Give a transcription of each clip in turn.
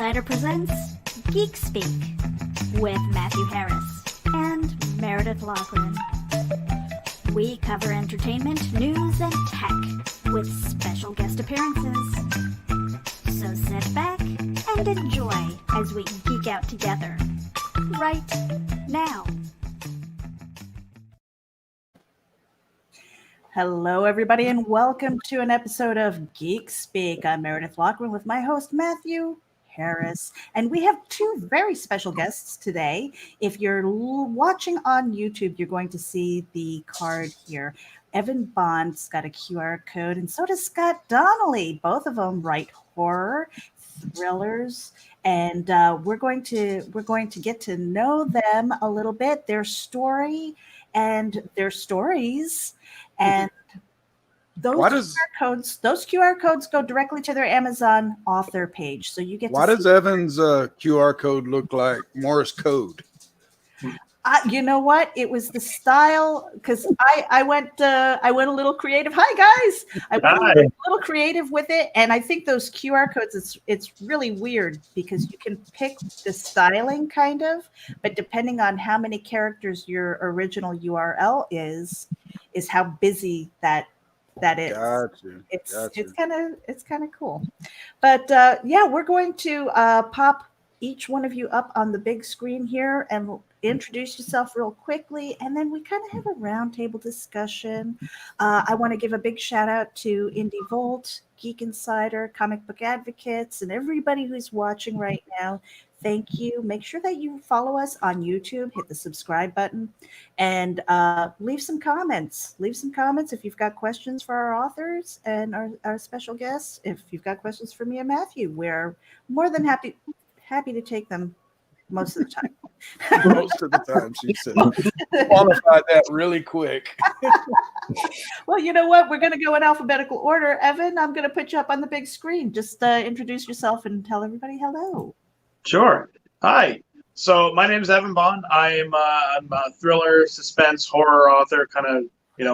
Insider presents Geek Speak with Matthew Harris and Meredith Lachlan. We cover entertainment, news, and tech with special guest appearances. So sit back and enjoy as we geek out together right now. Hello, everybody, and welcome to an episode of Geek Speak. I'm Meredith Lachlan with my host, Matthew Harris, and we have two very special guests today. If you're watching on YouTube, you're going to see the card here. Evan Bond's got a QR code, and so does Scott Donnelly. Both of them write horror, thrillers, and we're going to get to know them a little bit, their story and their stories. And those QR codes go directly to their Amazon author page. So you get Why does Evan's QR code look like Morse code? You know what? It was the style, because I went a little creative. Hi guys, I went a little creative with it, and I think those QR codes, it's really weird because you can pick the styling kind of, but depending on how many characters your original URL is how busy that is. Gotcha. It's kind of cool. But yeah, we're going to pop each one of you up on the big screen here and introduce yourself real quickly, and then we kind of have a roundtable discussion. I want to give a big shout out to Indie Volt, Geek Insider, Comic Book Advocates, and everybody who's watching right now. Thank you. Make sure that you follow us on YouTube, hit the subscribe button, and leave some comments. Leave some comments if you've got questions for our authors and our special guests. If you've got questions for me and Matthew, we're more than happy to take them most of the time. Most of the time, she said. Qualified that really quick. Well, you know what? We're going to go in alphabetical order. Evan, I'm going to put you up on the big screen. Just introduce yourself and tell everybody hello. Sure. Hi. So my name is Evan Bond. I'm a thriller, suspense, horror author, kind of,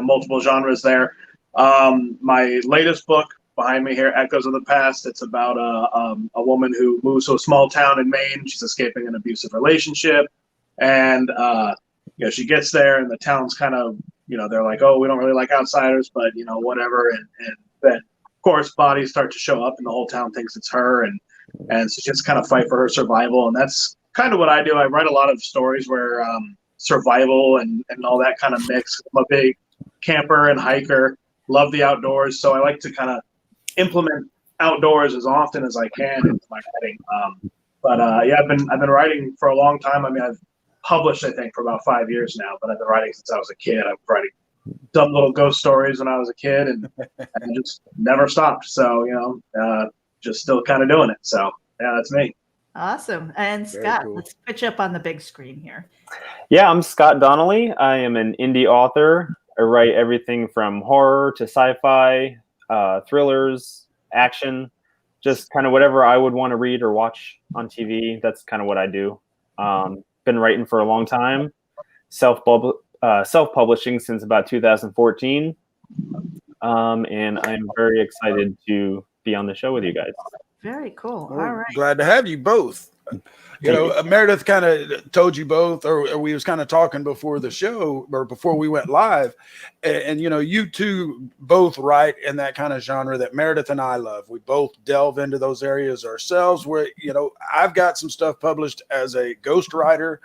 multiple genres there. My latest book behind me here, Echoes of the Past. It's about a woman who moves to a small town in Maine. She's escaping an abusive relationship. And, she gets there and the town's kind of, they're like, oh, we don't really like outsiders, but, whatever. And then, of course, bodies start to show up and the whole town thinks it's her. And so she has to kind of fight for her survival. And that's kind of what I do. I write a lot of stories where survival and all that kind of mix. I'm a big camper and hiker, love the outdoors. So I like to kind of implement outdoors as often as I can into my writing. Yeah, I've been writing for a long time. I mean, I've published, I think, for about 5 years now, but I've been writing since I was a kid. I was writing dumb little ghost stories when I was a kid and just never stopped. So, just still kind of doing it. So yeah, that's me. Awesome. And Scott, cool. Let's put you up on the big screen here. Yeah, I'm Scott Donnelly. I am an indie author. I write everything from horror to sci-fi, thrillers, action, just kind of whatever I would want to read or watch on TV. That's kind of what I do. Been writing for a long time, self-publishing since about 2014. And I'm very excited to be on the show with you guys. Very cool. Well, all right. Glad to have you both. Meredith kind of told you both, or we was kind of talking before the show or before we went live. And you two both write in that kind of genre that Meredith and I love. We both delve into those areas ourselves where, I've got some stuff published as a ghostwriter,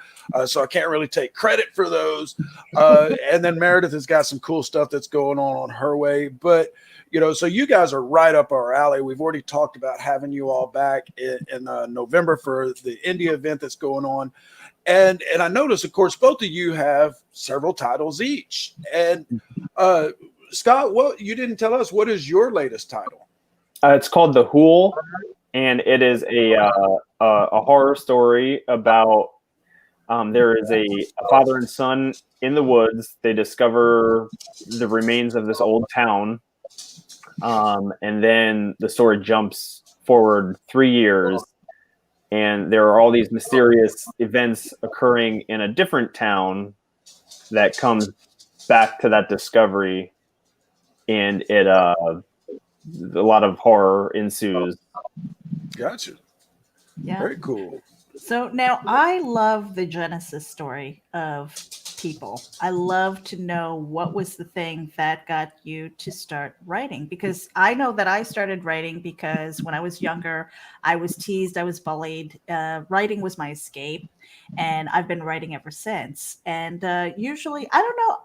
so I can't really take credit for those. And then Meredith has got some cool stuff that's going on her way. But, so you guys are right up our alley. We've already talked about having you all back in November for the India event that's going on. And I noticed, of course, both of you have several titles each. And Scott, you didn't tell us, what is your latest title? It's called The Whool, and it is a horror story about there is a father and son in the woods. They discover the remains of this old town. And then the story jumps forward 3 years, and there are all these mysterious events occurring in a different town that comes back to that discovery, and a lot of horror ensues. Gotcha. Yeah. Very cool. So now I love the genesis story of people. I love to know what was the thing that got you to start writing, because I know that I started writing because when I was younger, I was teased, I was bullied. Writing was my escape, and I've been writing ever since. And usually, I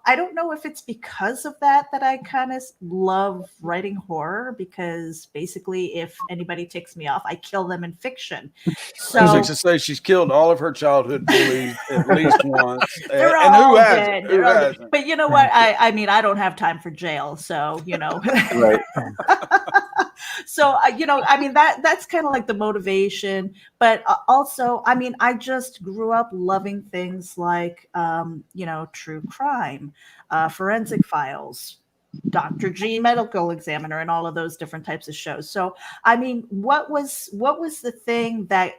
don't know if it's because of that I kind of love writing horror, because basically, if anybody ticks me off, I kill them in fiction. I was So like to say she's killed all of her childhood bullies at least once. they're And all who hasn't? dead. Who They're all dead. hasn't? But you know what? I mean, I don't have time for jail, so you know. Right. So I mean that's kind of like the motivation. But also, I mean, I just grew up loving things like true crime, forensic files, Dr. G, Medical Examiner, and all of those different types of shows. So I mean, what was the thing that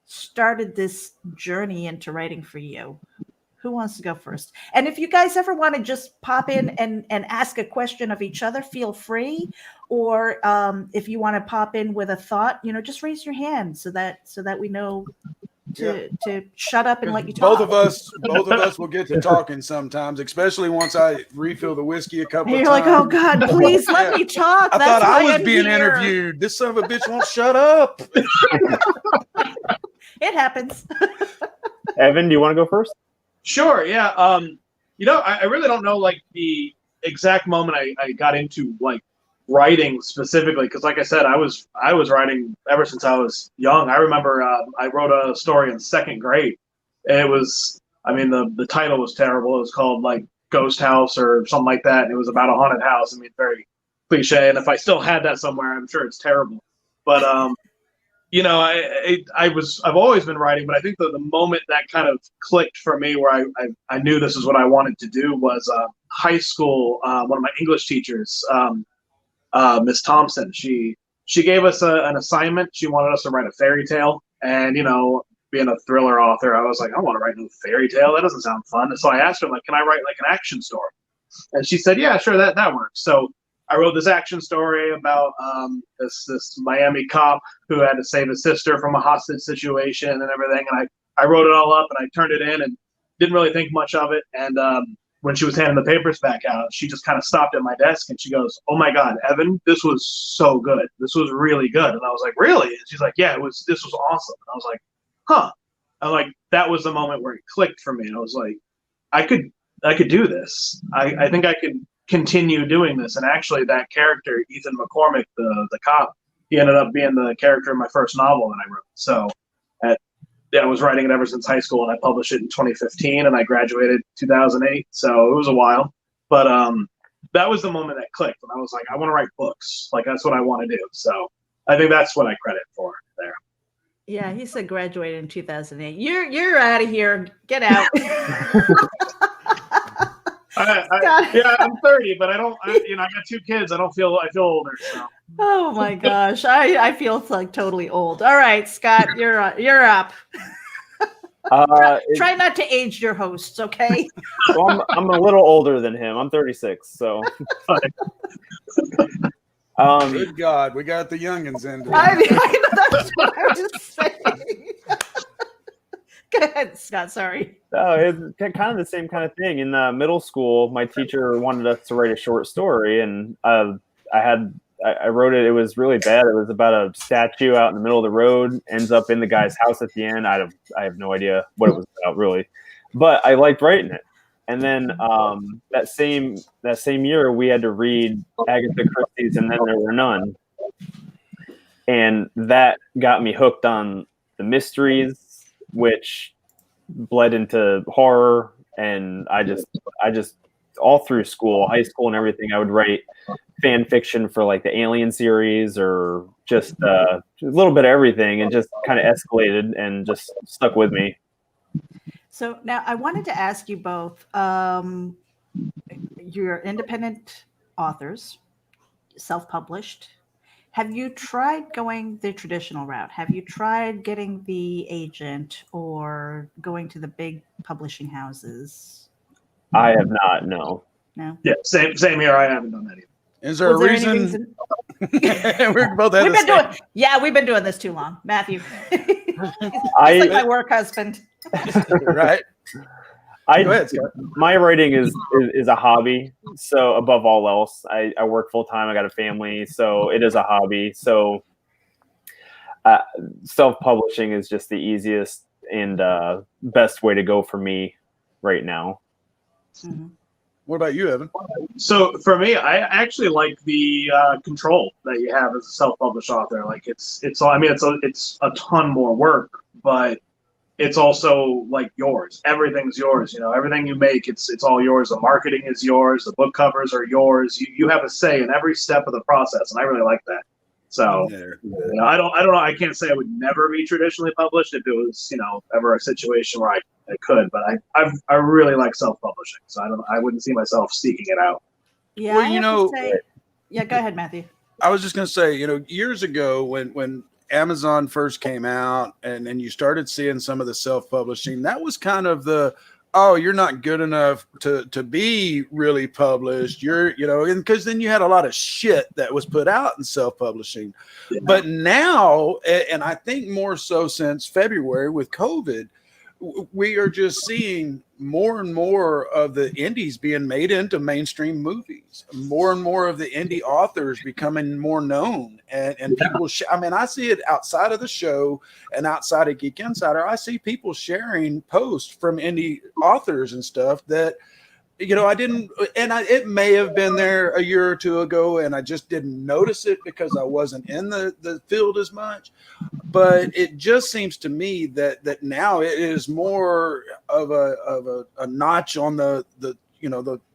started this journey into writing for you? Who wants to go first? And if you guys ever want to just pop in and ask a question of each other, feel free. Or if you want to pop in with a thought, just raise your hand so that we know to shut up and let you talk. Both of us will get to talking sometimes, especially once I refill the whiskey a couple And of you're times. like, oh God, please let me talk. I That's thought I why was I'm being here. interviewed. This son of a bitch won't shut up. It happens. Evan, do you want to go first? Sure. Yeah. I really don't know like the exact moment I got into like writing specifically, because like I said, I was writing ever since I was young. I remember I wrote a story in second grade. And it was, I mean, the title was terrible. It was called like Ghost House or something like that. And it was about a haunted house. I mean, very cliche. And if I still had that somewhere, I'm sure it's terrible. But I've always been writing, but I think the moment that kind of clicked for me, where I knew this is what I wanted to do, was high school. One of my English teachers, Miss Thompson, she gave us an assignment. She wanted us to write a fairy tale, and being a thriller author, I was like, I don't want to write no fairy tale. That doesn't sound fun. And so I asked her, like, can I write like an action story? And she said, yeah, sure, that works. So I wrote this action story about this Miami cop who had to save his sister from a hostage situation and everything. And I wrote it all up and I turned it in and didn't really think much of it. And when she was handing the papers back out, she just kind of stopped at my desk and she goes, "Oh my God, Evan, this was so good. This was really good." And I was like, "Really?" And she's like, "Yeah, this was awesome." And I was like, "Huh." I'm like, that was the moment where it clicked for me. And I was like, I could do this. I think I could continue doing this. And actually that character, Ethan McCormick, the cop, he ended up being the character in my first novel that I wrote. So I was writing it ever since high school, and I published it in 2015 and I graduated 2008. So it was a while, but that was the moment that clicked. And I was like, I want to write books. Like, that's what I want to do. So I think that's what I credit for there. Yeah, he said graduated in 2008. You're out of here. Get out. Yeah, I'm 30, but I got 2 kids. I feel older. So. Oh my gosh, I feel like totally old. All right, Scott, you're up. Try not to age your hosts, okay? Well, I'm a little older than him. I'm 36, so. Good God, we got the youngins in. I know, that's what I was just saying. Go ahead, Scott. Sorry. No, it's kind of the same kind of thing. In middle school, my teacher wanted us to write a short story, and I wrote it. It was really bad. It was about a statue out in the middle of the road, ends up in the guy's house at the end. I have no idea what it was about, really, but I liked writing it. And then that same year, we had to read Agatha Christie's "And Then There Were None," and that got me hooked on the mysteries, which bled into horror. And I just all through school, high school and everything, I would write fan fiction for like the Alien series or just a little bit of everything, and just kind of escalated and just stuck with me. So now I wanted to ask you both, you're independent authors, self-published. Have you tried going the traditional route? Have you tried getting the agent or going to the big publishing houses? I have not, no. No? Yeah, same here. I haven't done that either. Is there Was a there any reason? We're both had we've been doing this too long, Matthew. He's like my work husband. Right. Go ahead, Scott. My writing is a hobby. So above all else, I work full time. I got a family, so it is a hobby. So self-publishing is just the easiest and best way to go for me right now. Mm-hmm. What about you, Evan? So for me, I actually like the control that you have as a self-published author. Like it's a ton more work, but it's also like yours. Everything's yours. You know, everything you make, it's all yours. The marketing is yours. The book covers are yours. You have a say in every step of the process, and I really like that. So I don't know. I can't say I would never be traditionally published if it was ever a situation where I could, but I really like self-publishing, so I wouldn't see myself seeking it out. Yeah, well, yeah. Go ahead, Matthew. I was just going to say, years ago when Amazon first came out and then you started seeing some of the self-publishing, that was kind of you're not good enough to be really published. And because then you had a lot of shit that was put out in self-publishing. Yeah. But now, and I think more so since February with COVID, we are just seeing more and more of the indies being made into mainstream movies, more and more of the indie authors becoming more known, and people, I see it outside of the show and outside of Geek Insider. I see people sharing posts from indie authors and stuff that, I didn't, and it may have been there a year or two ago, and I just didn't notice it because I wasn't in the field as much. But it just seems to me that now it is more of a notch on the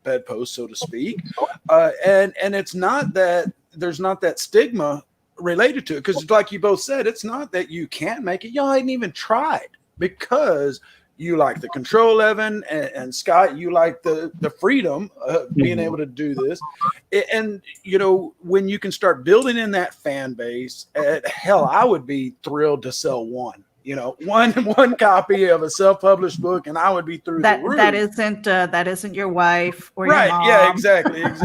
bedpost, so to speak, and it's not that there's not that stigma related to it, because like you both said, it's not that you can't make it. Y'all hadn't even tried because you like the control, Evan, and Scott, you like the freedom of being able to do this. And, when you can start building in that fan base, hell, I would be thrilled to sell one copy of a self-published book, and I would be through the roof. That isn't your wife or right, your mom. Yeah, exactly. That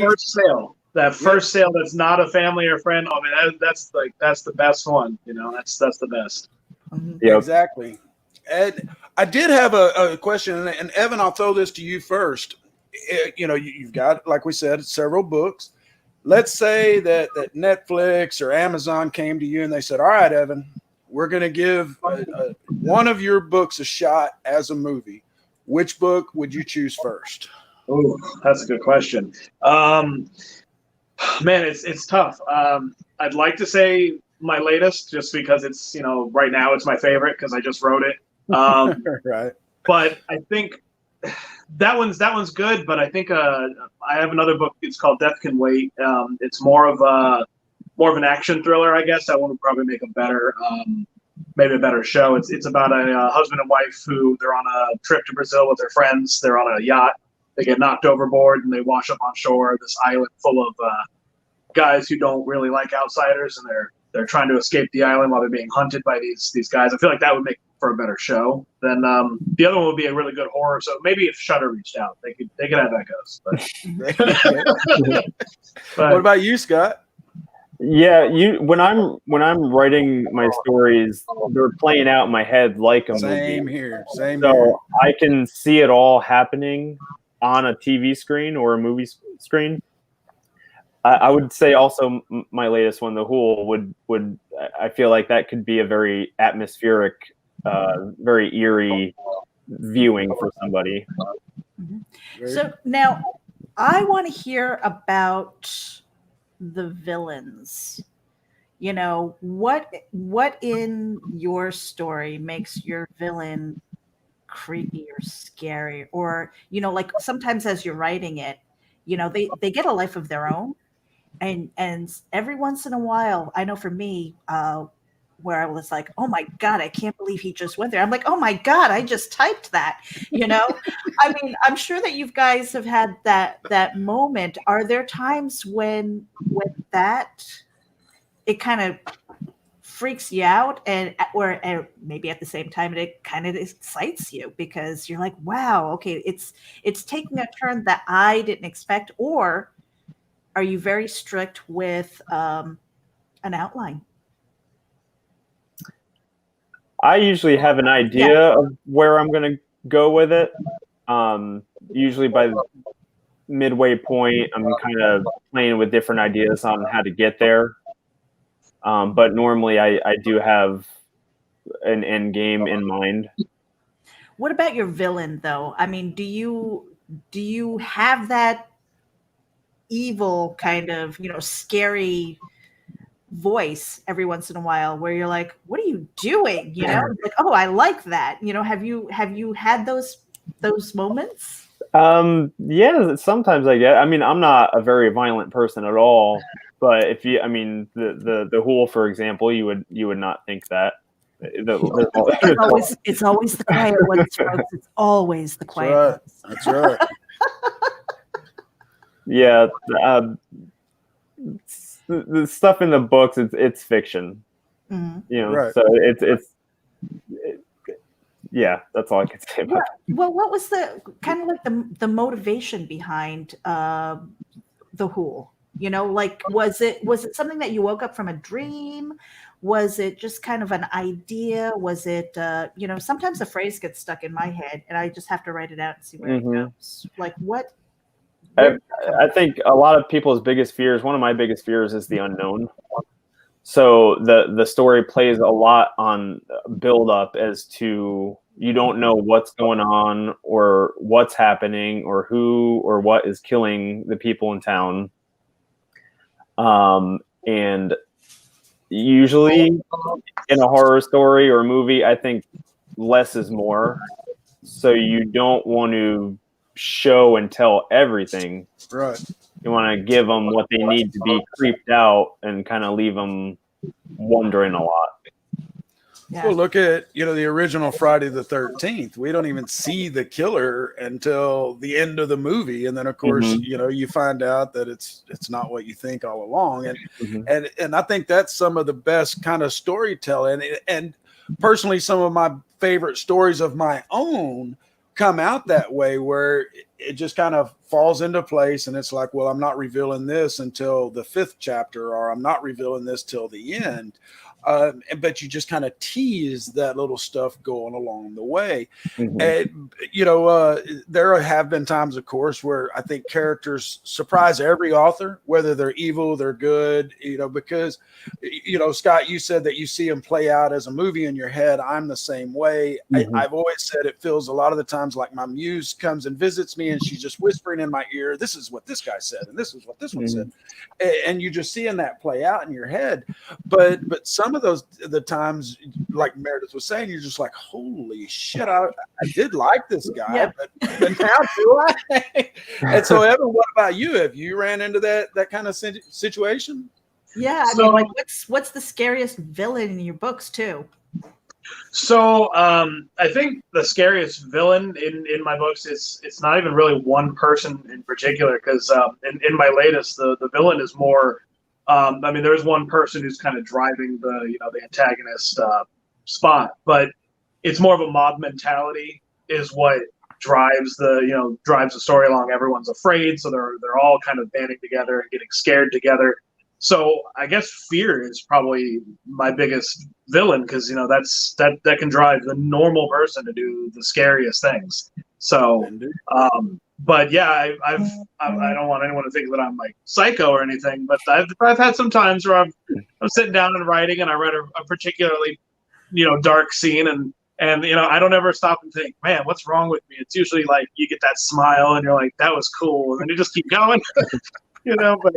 first sale. That first sale that's not a family or friend. I mean, that's the best one. That's the best. Yep. Exactly. And I did have a question, and Evan, I'll throw this to you first. You've got, like we said, several books. Let's say that Netflix or Amazon came to you and they said, all right, Evan, we're going to give one of your books a shot as a movie. Which book would you choose first? Oh, that's a good question. Man, it's tough. I'd like to say my latest, just because it's right now it's my favorite because I just wrote it. Right. But I think that one's good. But I think I have another book. It's called Death Can Wait. It's more of an action thriller, I guess. That one would probably make a better show. It's about a husband and wife who they're on a trip to Brazil with their friends. They're on a yacht. They get knocked overboard and they wash up on shore. This island full of guys who don't really like outsiders, and they're trying to escape the island while they're being hunted by these guys. I feel like that would make for a better show. Then the other one would be a really good horror. So maybe if Shudder reached out, they could have Echoes. But what about you, Scott? Yeah, when I'm writing my stories, they're playing out in my head like a movie. Same here. So I can see it all happening on a TV screen or a movie screen. I would say also my latest one, The Whool, would I feel like that could be a very atmospheric, very eerie viewing for somebody. So now I want to hear about the villains. What in your story makes your villain creepy or scary, or like sometimes as you're writing it, they get a life of their own. And every once in a while, I know for me, where I was like, oh my God, I can't believe he just went there. I'm like, oh my God, I just typed that, I mean, I'm sure that you guys have had that moment. Are there times when that it kind of freaks you out, or maybe at the same time it kind of excites you because you're like, wow, okay, it's taking a turn that I didn't expect? Or are you very strict with an outline? I usually have an idea of where I'm going to go with it. Usually by the midway point, I'm kind of playing with different ideas on how to get there. But normally I do have an end game in mind. What about your villain, though? I mean, do you have that evil kind of, scary voice every once in a while where you're like, what are you doing? Like, oh, I like that. Have you had those moments? Yeah, sometimes I get. I mean, I'm not a very violent person at all, but the Whool, for example, you would not think that. It's always the quiet ones, folks. It's always the quiet ones. That's right. Yeah, the stuff in the books, it's fiction. Mm-hmm. Right. So it's yeah, that's all I can say about it. Well, what was the kind of like the motivation behind the Whool? Like, was it something that you woke up from a dream? Was it just kind of an idea? Was it sometimes a phrase gets stuck in my head and I just have to write it out and see where it goes. Like, what? I think a lot of people's biggest fears, one of my biggest fears, is the unknown. So the story plays a lot on build up as to you don't know what's going on or what's happening or who or what is killing the people in town. And usually in a horror story or a movie, I think less is more. So you don't want to show and tell everything. Right. You want to give them what they need to be creeped out and kind of leave them wondering a lot. Yeah. Well, look at, the original Friday the 13th. We don't even see the killer until the end of the movie. And then, of course, you find out that it's not what you think all along. And I think that's some of the best kind of storytelling. And personally, some of my favorite stories of my own come out that way, where it just kind of falls into place. And it's like, well, I'm not revealing this until the 5th chapter, or I'm not revealing this till the end. But you just kind of tease that little stuff going along the way. And, there have been times, of course, where I think characters surprise every author, whether they're evil, they're good, because, Scott, you said that you see them play out as a movie in your head. I'm the same way. I've always said it feels a lot of the times like my muse comes and visits me and she's just whispering in my ear, this is what this guy said, and this is what this one said. And you're just seeing that play out in your head. But some of the times, like Meredith was saying, you're just like, holy shit, I did like this guy, but now do I? And so, Evan, what about you? Have you ran into that kind of situation? Yeah, I mean, like, what's the scariest villain in your books too? So I think the scariest villain in my books it's not even really one person in particular, because in my latest the villain is more. There's one person who's kind of driving the antagonist spot, but it's more of a mob mentality is what drives the story along. Everyone's afraid, so they're all kind of banding together and getting scared together. So I guess fear is probably my biggest villain, because that can drive the normal person to do the scariest things. So. But yeah, I don't want anyone to think that I'm like psycho or anything. But I've had some times where I'm sitting down and writing, and I read a particularly dark scene, and I don't ever stop and think, man, what's wrong with me? It's usually like you get that smile, and you're like, that was cool, and then you just keep going, But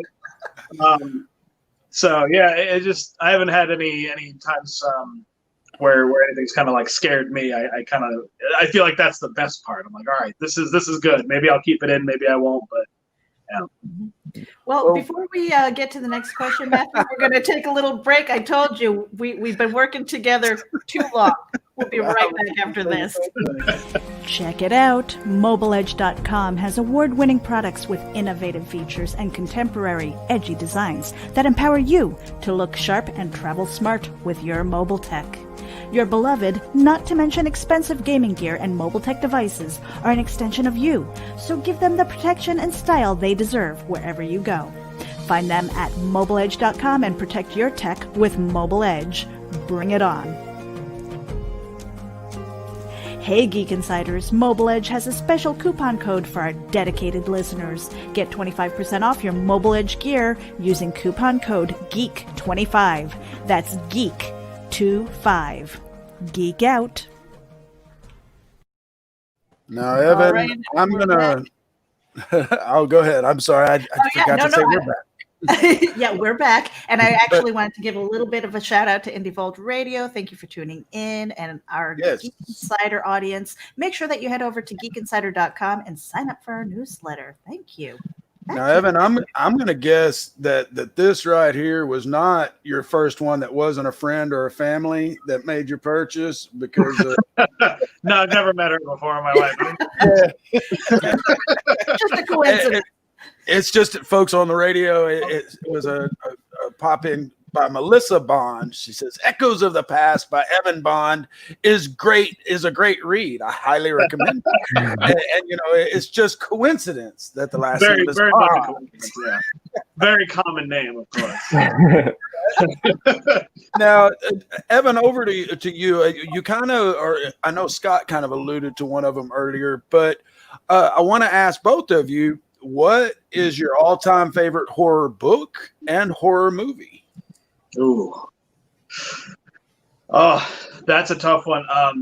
so yeah, I haven't had any times where anything's kind of like scared me. I feel like that's the best part. I'm like, all right, this is good. Maybe I'll keep it in, maybe I won't, but yeah. Well, before we get to the next question, Matthew, we're going to take a little break. I told you we've been working together too long. We'll be right back after this. Check it out. MobileEdge.com has award-winning products with innovative features and contemporary, edgy designs that empower you to look sharp and travel smart with your mobile tech. Your beloved, not to mention expensive gaming gear and mobile tech devices, are an extension of you, so give them the protection and style they deserve wherever you go. Find them at MobileEdge.com and protect your tech with Mobile Edge. Bring it on. Hey Geek Insiders, Mobile Edge has a special coupon code for our dedicated listeners. Get 25% off your Mobile Edge gear using coupon code GEEK25. That's GEEK25. Geek out. Now, Evan, All right, I'm we're gonna. I'll go ahead. I'm sorry, I forgot to say we're back. Yeah, we're back. And I actually wanted to give a little bit of a shout out to Indie Vault Radio. Thank you for tuning in, and our Geek Insider audience. Make sure that you head over to geekinsider.com and sign up for our newsletter. Thank you. Now, Evan, I'm going to guess that this right here was not your first one that wasn't a friend or a family that made your purchase, because No, I've never met her before in my life. Just a coincidence. it's just that folks on the radio. It was a pop-in by Melissa Bond. She says, "Echoes of the Past" by Evan Bond is a great read. I highly recommend it. and you know, it's just coincidence that the last name is very Bond. much a coincidence, yeah. Very common name, of course. Now, Evan, over to you. You kind of, or I know Scott kind of alluded to one of them earlier, but I want to ask both of you, what is your all-time favorite horror book and horror movie? Ooh. Oh, that's a tough one. I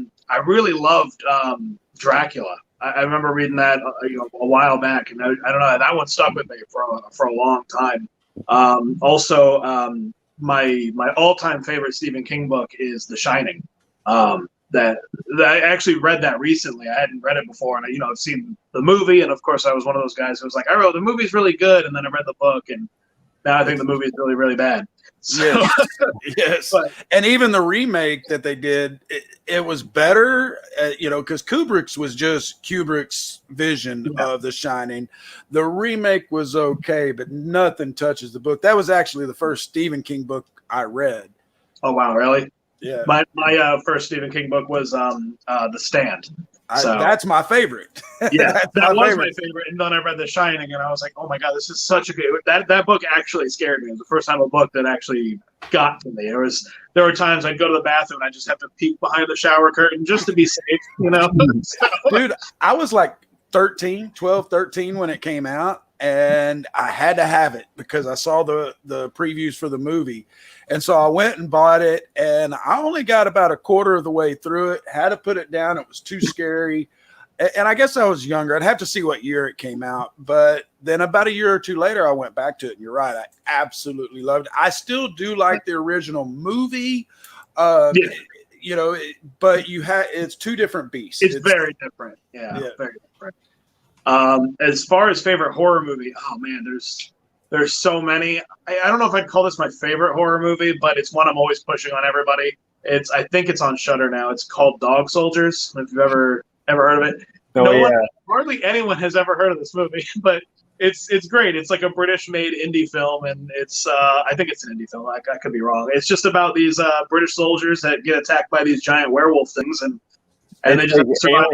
really loved Dracula. I remember reading that a while back, and I don't know, that one stuck with me for a long time. Also, my all-time favorite Stephen King book is The Shining. That I actually read that recently. I hadn't read it before, and I've seen the movie, and of course I was one of those guys who was like, the movie's really good, and then I read the book, and now I think the movie is really, really bad. So, yes. But, and even the remake that they did, it was better, because Kubrick's was just Kubrick's vision of The Shining. The remake was okay, but nothing touches the book. That was actually the first Stephen King book I read. oh wow, really? Yeah, My first Stephen King book was The Stand. That's my favorite. Yeah, that was favorite. my favorite. And then I read The Shining, and I was like, oh my god, this is such a good. That book actually scared me. It was the first time a book that actually got to me. There were times I'd go to the bathroom and I just have to peek behind the shower curtain just to be safe, So, Dude, I was like 12, 13 when it came out, and I had to have it because I saw the previews for the movie. And so I went and bought it, and I only got about a quarter of the way through it, had to put it down. It was too scary. And I guess I was younger. I'd have to see what year it came out. But then about a year or two later, I went back to it. And you're right. I absolutely loved it. I still do like the original movie, but it's two different beasts. It's very different. Yeah, very different. As far as favorite horror movie, oh man, there's so many. I don't know if I'd call this my favorite horror movie, but it's one I'm always pushing on everybody. I think it's on Shudder now. It's called Dog Soldiers. If you've ever heard of it. Hardly anyone has ever heard of this movie, but it's great. It's like a British-made indie film, and it's I think it's an indie film. I could be wrong. It's just about these British soldiers that get attacked by these giant werewolf things, and they just have to survive.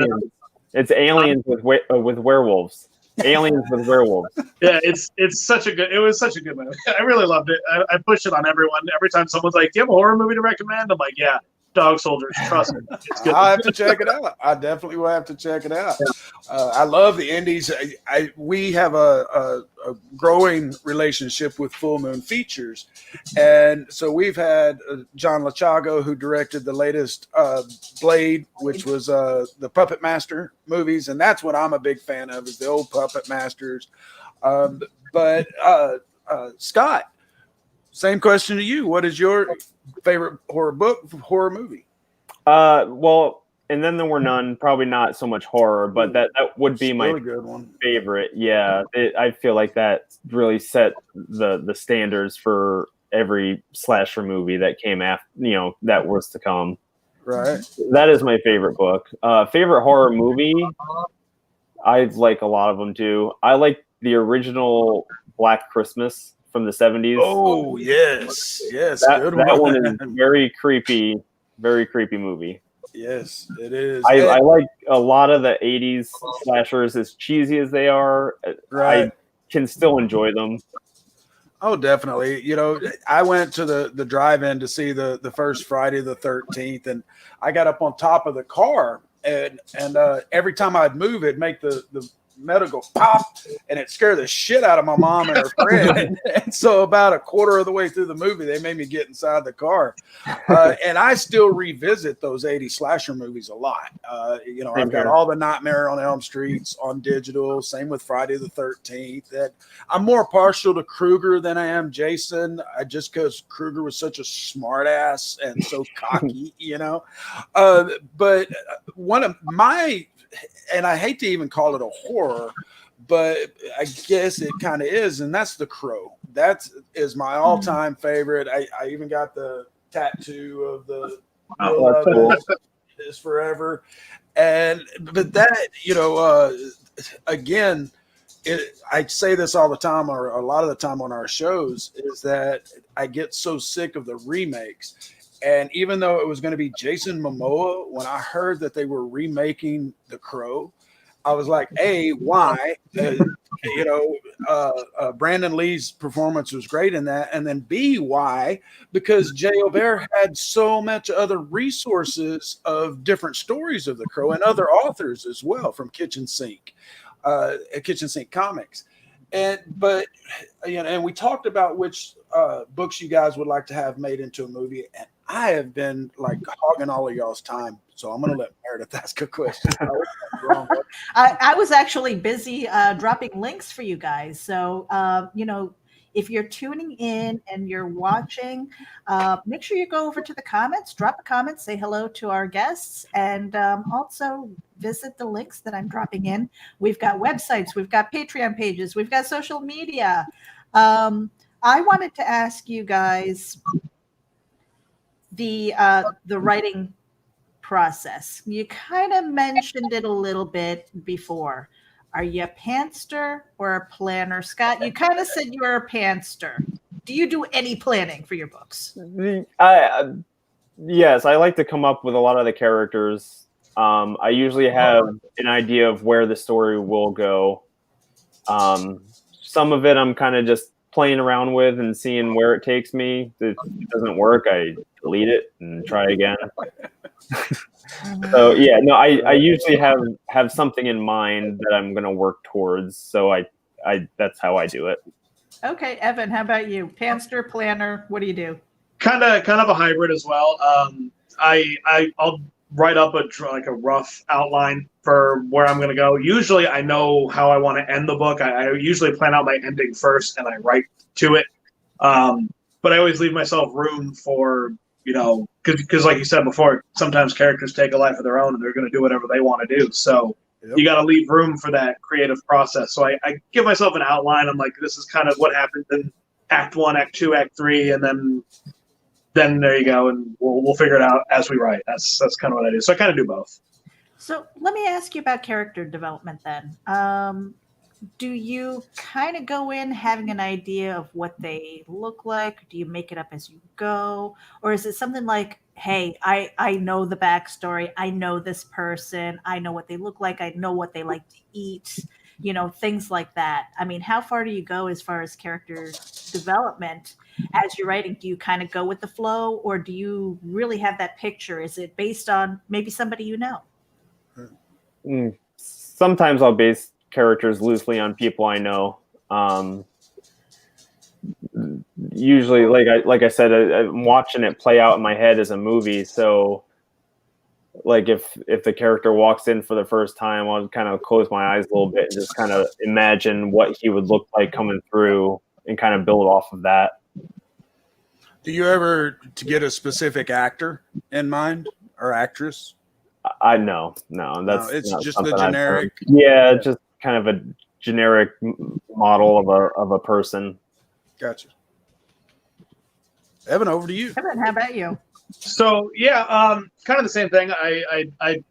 It's aliens with werewolves. Aliens with werewolves. Yeah, it was such a good movie. I really loved it. I push it on everyone. Every time someone's like, "Do you have a horror movie to recommend?" I'm like, "Yeah, Dog Soldiers, trust me, it's good." I'll have to check it out. I definitely will have to check it out. I love the indies. We have a growing relationship with Full Moon Features, and so we've had John Lachago, who directed the latest Blade, which was the Puppet Master movies, and that's what I'm a big fan of, is the old Puppet Masters. But Scott, same question to you. What is your favorite horror book, horror movie? Well, And Then There Were None, probably not so much horror, but that would be my really good one. favorite. Yeah, I feel like that really set the standards for every slasher movie that came after, that was to come. Right. That is my favorite book. Favorite horror movie? I like a lot of them too. I like the original Black Christmas from the 70s. Oh, yes. Yes. Good That one. one is very creepy movie. Yes, it is. I like a lot of the 80s slashers, as cheesy as they are. Right. I can still enjoy them. Oh, definitely. You know, I went to the drive-in to see the first Friday the 13th, and I got up on top of the car, and every time I'd move, it'd make the metal go pop, and it scared the shit out of my mom and her friend. And so about a quarter of the way through the movie, they made me get inside the car. And I still revisit those 80 slasher movies a lot. You know, I've got all the Nightmare on Elm Streets on digital. Same with Friday the 13th. And I'm more partial to Krueger than I am Jason, just because Krueger was such a smart ass and so cocky, you know. But one of my, and I hate to even call it a horror, but I guess it kind of is, and that's The Crow. That is my all-time favorite. I even got the tattoo of the is forever, but that, you know, again, I say this all the time, or a lot of the time on our shows, is that I get so sick of the remakes. And even though it was going to be Jason Momoa, when I heard that they were remaking The Crow, I was like, A, why? You know, Brandon Lee's performance was great in that. And then B, why? Because Jay Oberg had so much other resources of different stories of The Crow and other authors as well from Kitchen Sink Comics. But you know, and we talked about which books you guys would like to have made into a movie, and I have been like hogging all of y'all's time, so I'm going to let Meredith ask a question. I was actually busy dropping links for you guys, so you know, if you're tuning in and you're watching, make sure you go over to the comments, drop a comment, say hello to our guests, and also visit the links that I'm dropping in. We've got websites, we've got Patreon pages, we've got social media. I wanted to ask you guys the writing process. You kind of mentioned it a little bit before. Are you a pantster or a planner? Scott, you kind of said you were a pantster. Do you do any planning for your books? Yes, I like to come up with a lot of the characters. I usually have an idea of where the story will go. Some of it I'm kind of just playing around with and seeing where it takes me. If it doesn't work, I delete it and try again. So yeah, no, I usually have something in mind that I'm going to work towards. So I that's how I do it. Okay, Evan, how about you? Pantster, planner, what do you do? Kind of a hybrid as well. I'll write up a rough outline for where I'm going to go. Usually I know how I want to end the book. I usually plan out my ending first and I write to it. But I always leave myself room for, you know, because like you said before, sometimes characters take a life of their own and they're going to do whatever they want to do. So you got to leave room for that creative process. So I give myself an outline. I'm like, this is kind of what happened in Act 1, Act 2, Act 3, and then there you go, and we'll figure it out as we write. That's kind of what I do. So I kind of do both. So let me ask you about character development then. Do you kind of go in having an idea of what they look like? Do you make it up as you go? Or is it something like, hey, I know the backstory. I know this person. I know what they look like. I know what they like to eat. You know, things like that. I mean, how far do you go as far as character development as you're writing? Do you kind of go with the flow, or do you really have that picture? Is it based on maybe somebody you know? Sometimes I'll base characters loosely on people I know. Usually, like I said, I'm watching it play out in my head as a movie. So, like if the character walks in for the first time, I'll kind of close my eyes a little bit and just kind of imagine what he would look like coming through and kind of build off of that. Do you ever to get a specific actor in mind or actress? No, It's just the generic. Yeah, just kind of a generic model of a person. Gotcha. Evan, over to you. Evan, how about you? So yeah, kind of the same thing. I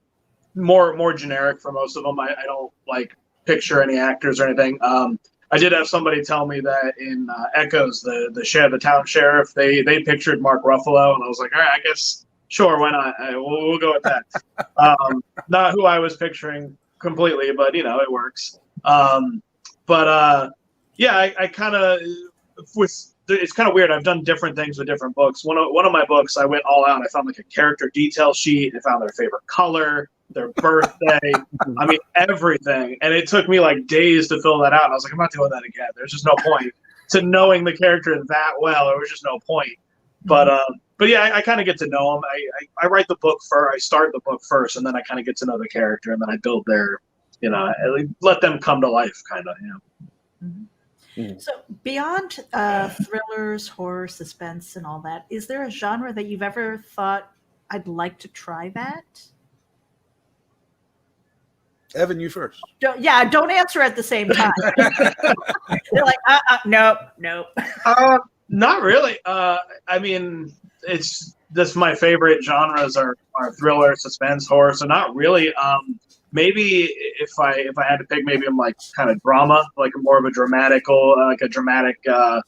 more generic for most of them. I don't like picture any actors or anything. I did have somebody tell me that in Echoes, the town sheriff, they pictured Mark Ruffalo, and I was like, all right, I guess sure, why not? We'll go with that. Not who I was picturing completely, but you know, it works. Yeah, I kind of it's kind of weird. I've done different things with different books. One of my books, I went all out. I found like a character detail sheet. I found their favorite color, their birthday. I mean, everything. And it took me like days to fill that out. And I was like, I'm not doing that again. There's just no point to knowing the character that well. There was just no point. But yeah, I kind of get to know them. I write the book first. I start the book first, and then I kind of get to know the character, and then I build their, you know, I let them come to life, kind of. You know. Mm-hmm. So beyond thrillers, horror, suspense, and all that, is there a genre that you've ever thought, I'd like to try that? Evan, you first. Don't answer at the same time. They're like, nope. Not really. I mean, it's just my favorite genres are thriller, suspense, horror. So not really. Maybe if I had to pick, maybe I'm like kind of drama, like more of a dramatic, I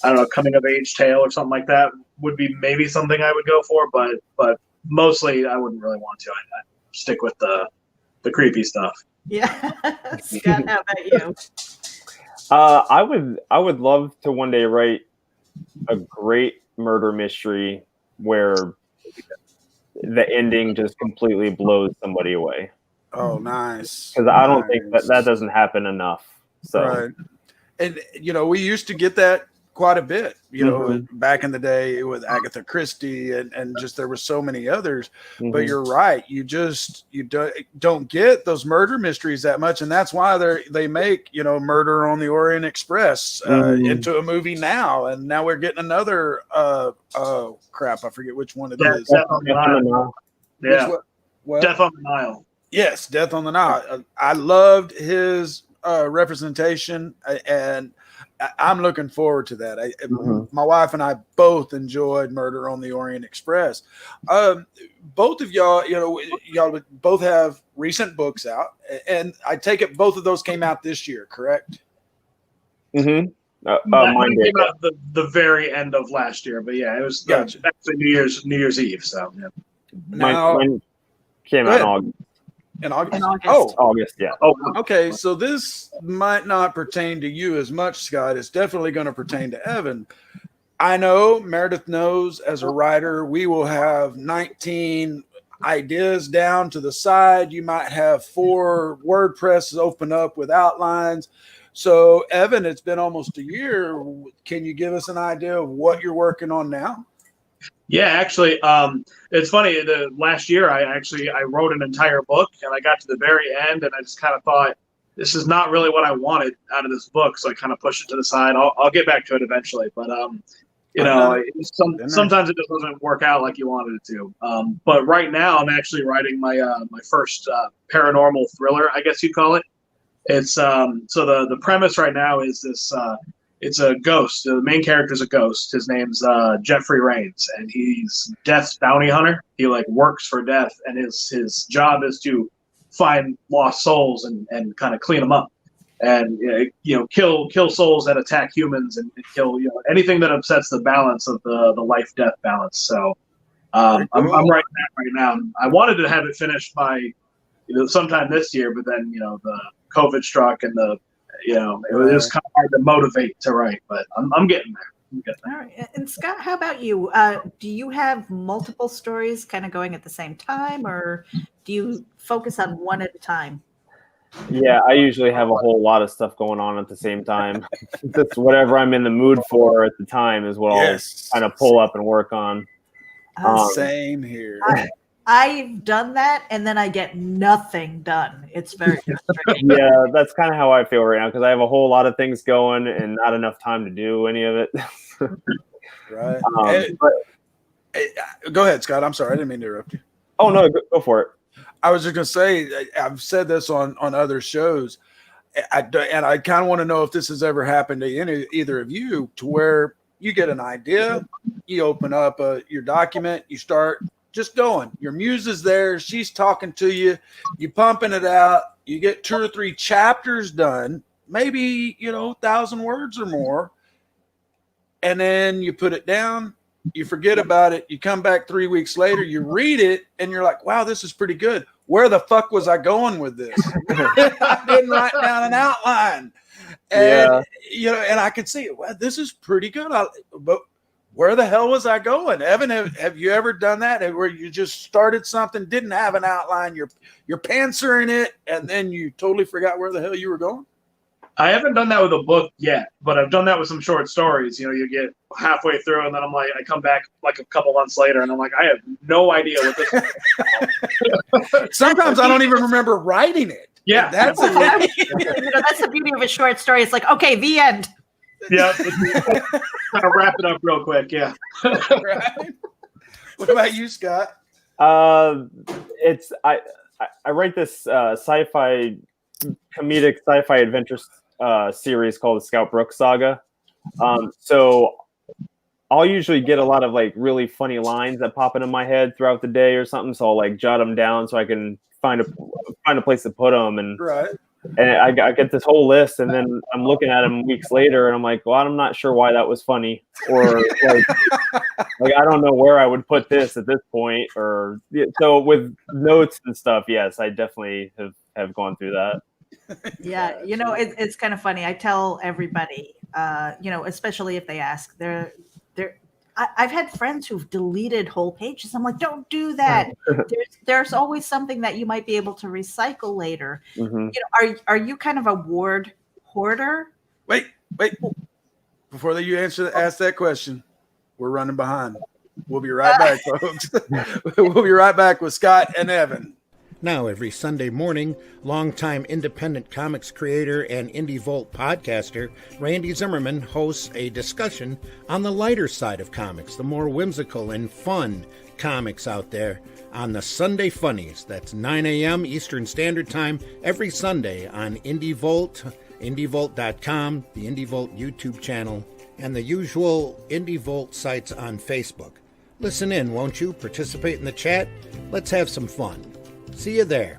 don't know, coming of age tale or something like that would be maybe something I would go for. But mostly I wouldn't really want to. I'd stick with the creepy stuff. Yeah. Scott, how about you? I would love to one day write a great murder mystery where the ending just completely blows somebody away. Oh, nice. Because I don't think that doesn't happen enough. So, right. And you know, we used to get that quite a bit, you know, back in the day with Agatha Christie and just there were so many others. But you're right, you don't get those murder mysteries that much, and that's why they make, you know, Murder on the Orient Express into a movie now, and now we're getting another oh crap, I forget which one it is. Death on the Nile. Yeah. What? Death on the Nile. Yes, Death on the Nile. I loved his representation, and I'm looking forward to that. My wife and I both enjoyed Murder on the Orient Express. Both of y'all, you know, y'all both have recent books out, and I take it both of those came out this year, correct? Mine came out the very end of last year, but yeah, it was actually New Year's Eve. So yeah. Mine came out in August. In August? August, yeah. Oh, okay. So this might not pertain to you as much, Scott. It's definitely going to pertain to Evan. I know, Meredith knows, as a writer, we will have 19 ideas down to the side. You might have 4 WordPresses open up with outlines. So, Evan, it's been almost a year. Can you give us an idea of what you're working on now? Yeah, actually, it's funny. The last year, I wrote an entire book, and I got to the very end, and I just kind of thought, this is not really what I wanted out of this book, so I kind of pushed it to the side. I'll get back to it eventually, but you know, sometimes it just doesn't work out like you wanted it to. But right now, I'm actually writing my first paranormal thriller, I guess you'd call it. It's so the premise right now is this. It's a ghost. The main character is a ghost. His name's Jeffrey Rains, and he's Death's bounty hunter. He like works for Death, and his job is to find lost souls and kind of clean them up, and you know, kill souls that attack humans and kill, you know, anything that upsets the balance of the life death balance. So I'm writing that right now. I wanted to have it finished by, you know, sometime this year, but then, you know, the COVID struck and you know, it was kind of hard to motivate to write, but I'm getting there. All right. And Scott, how about you? Do you have multiple stories kind of going at the same time, or do you focus on one at a time? Yeah, I usually have a whole lot of stuff going on at the same time. That's whatever I'm in the mood for at the time is what I'll kind of pull up and work on. Same here. I've done that, and then I get nothing done. It's very frustrating. Yeah, that's kind of how I feel right now, because I have a whole lot of things going and not enough time to do any of it. Right. Go ahead, Scott. I'm sorry. I didn't mean to interrupt you. Oh, no, go for it. I was just going to say, I've said this on other shows, and I kind of want to know if this has ever happened to either of you, to where You get an idea, you open up your document, you start just going. Your muse is there, she's talking to you, you pumping it out, you get 2 or 3 chapters done, maybe 1,000 words or more, and then you put it down, you forget about it, you come back 3 weeks later, you read it, and you're like, wow, this is pretty good. Where the fuck was I going with this? I didn't write down an outline. And and I could see, well, this is pretty good. But where the hell was I going? Evan, have you ever done that where you just started something, didn't have an outline, you're pantsering it, and then you totally forgot where the hell you were going? I haven't done that with a book yet, but I've done that with some short stories. You get halfway through, and then I'm like, I come back like a couple months later, and I'm like, I have no idea what this is. Sometimes I don't even remember writing it. Yeah. That's that's the beauty of a short story. It's like, okay, the end. Yeah. Kind of wrap it up real quick. Yeah. Right. What about you, Scott? It's I write this comedic sci-fi adventure series called the Scout Brooks Saga. So I'll usually get a lot of like really funny lines that pop into my head throughout the day or something. So I'll like jot them down so I can find a place to put them. And I get this whole list, and then I'm looking at them weeks later, and I'm like, well, I'm not sure why that was funny, or like I don't know where I would put this at this point. Or so with notes and stuff, yes, I definitely have gone through that. Yeah, it's kind of funny. I tell everybody, especially if they ask, I've had friends who've deleted whole pages. I'm like, don't do that. There's always something that you might be able to recycle later. Mm-hmm. Are you kind of a word hoarder? Wait. Before you ask that question, we're running behind. We'll be right back, folks. We'll be right back with Scott and Evan. Now, every Sunday morning, longtime independent comics creator and Indie Volt podcaster Randy Zimmerman hosts a discussion on the lighter side of comics, the more whimsical and fun comics out there on the Sunday Funnies. That's 9 a.m. Eastern Standard Time every Sunday on Indie Volt, indievolt.com, the Indie Volt YouTube channel, and the usual Indie Volt sites on Facebook. Listen in, won't you? Participate in the chat. Let's have some fun. See you there.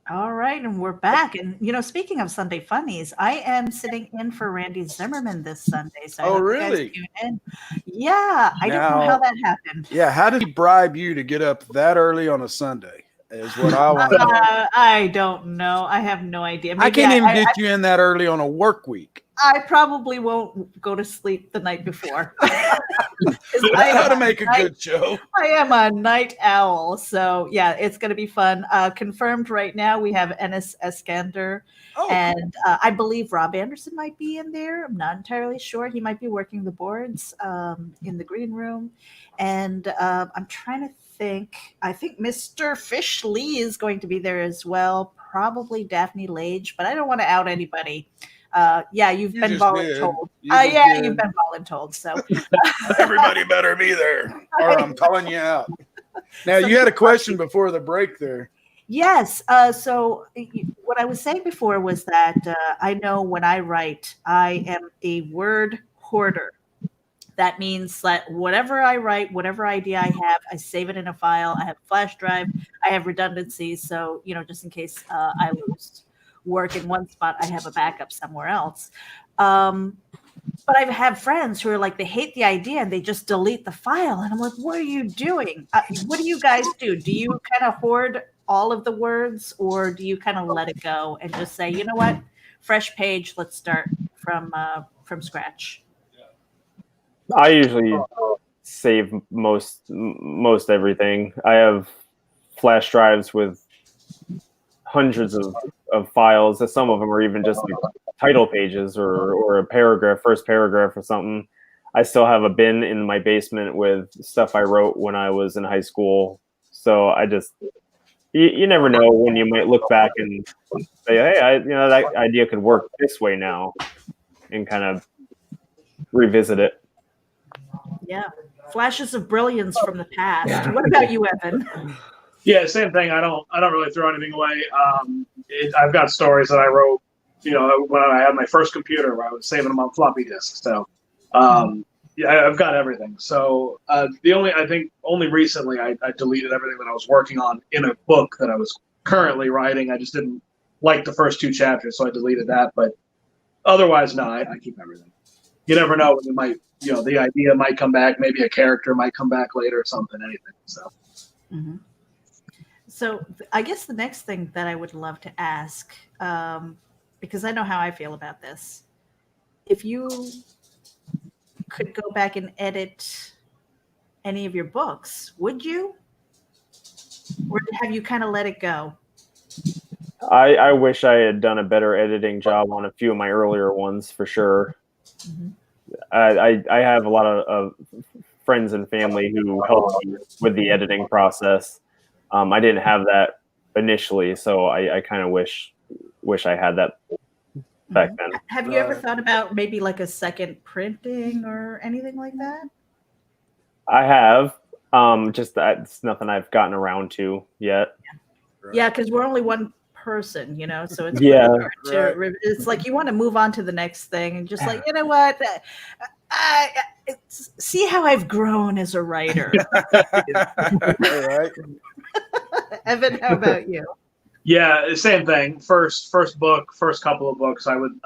All right, and we're back. And speaking of Sunday Funnies, I am sitting in for Randy Zimmerman this Sunday. So oh, really? Yeah, I don't know how that happened. Yeah, how did he bribe you to get up that early on a Sunday? Is what I want to know. I don't know. I have no idea. Maybe I can't even get you in that early on a work week. I probably won't go to sleep the night before. I know how to make a good show. I am a night owl, so yeah, it's going to be fun. Confirmed right now, we have Ennis Eskander, and I believe Rob Anderson might be in there. I'm not entirely sure. He might be working the boards in the green room, and I'm trying to think. I think Mr. Fish Lee is going to be there as well. Probably Daphne Lage, but I don't want to out anybody. You've been voluntold. You've been voluntold. So everybody better be there, or I'm calling you out. Now, you had a question before the break there. Yes. So what I was saying before was that I know when I write, I am a word hoarder. That means that whatever I write, whatever idea I have, I save it in a file. I have a flash drive. I have redundancies. So, just in case I lose work in one spot, I have a backup somewhere else. But I have friends who are like, they hate the idea and they just delete the file. And I'm like, what are you doing? What do you guys do? Do you kind of hoard all of the words, or do you kind of let it go and just say, you know what, fresh page, let's start from scratch? I usually save most everything. I have flash drives with hundreds of files. Some of them are even just like title pages or a paragraph, first paragraph or something. I still have a bin in my basement with stuff I wrote when I was in high school. So I just, you never know when you might look back and say, hey, that idea could work this way now, and kind of revisit it. Yeah. Flashes of brilliance from the past. What about you, Evan? Yeah, same thing. I don't really throw anything away. I've got stories that I wrote, when I had my first computer where I was saving them on floppy disks. So Yeah, I've got everything. So only recently I deleted everything that I was working on in a book that I was currently writing. I just didn't like the first 2 chapters, so I deleted that. But otherwise, no, I keep everything. You never know when it might, the idea might come back. Maybe a character might come back later or something, anything. So. Mm-hmm. So I guess the next thing that I would love to ask, because I know how I feel about this, if you could go back and edit any of your books, would you? Or have you kind of let it go? I wish I had done a better editing job on a few of my earlier ones, for sure. Mm-hmm. I have a lot of friends and family who helped me with the editing process. I didn't have that initially, so I kind of wish I had that back then. Have you ever thought about maybe like a second printing or anything like that? I have. Just that's nothing I've gotten around to yet. Yeah, because we're only one person, so it's Yeah. hard to, it's like you want to move on to the next thing and just like, you know what, see how I've grown as a writer. Right. Evan, how about you? Yeah, same thing. First couple of books, I would,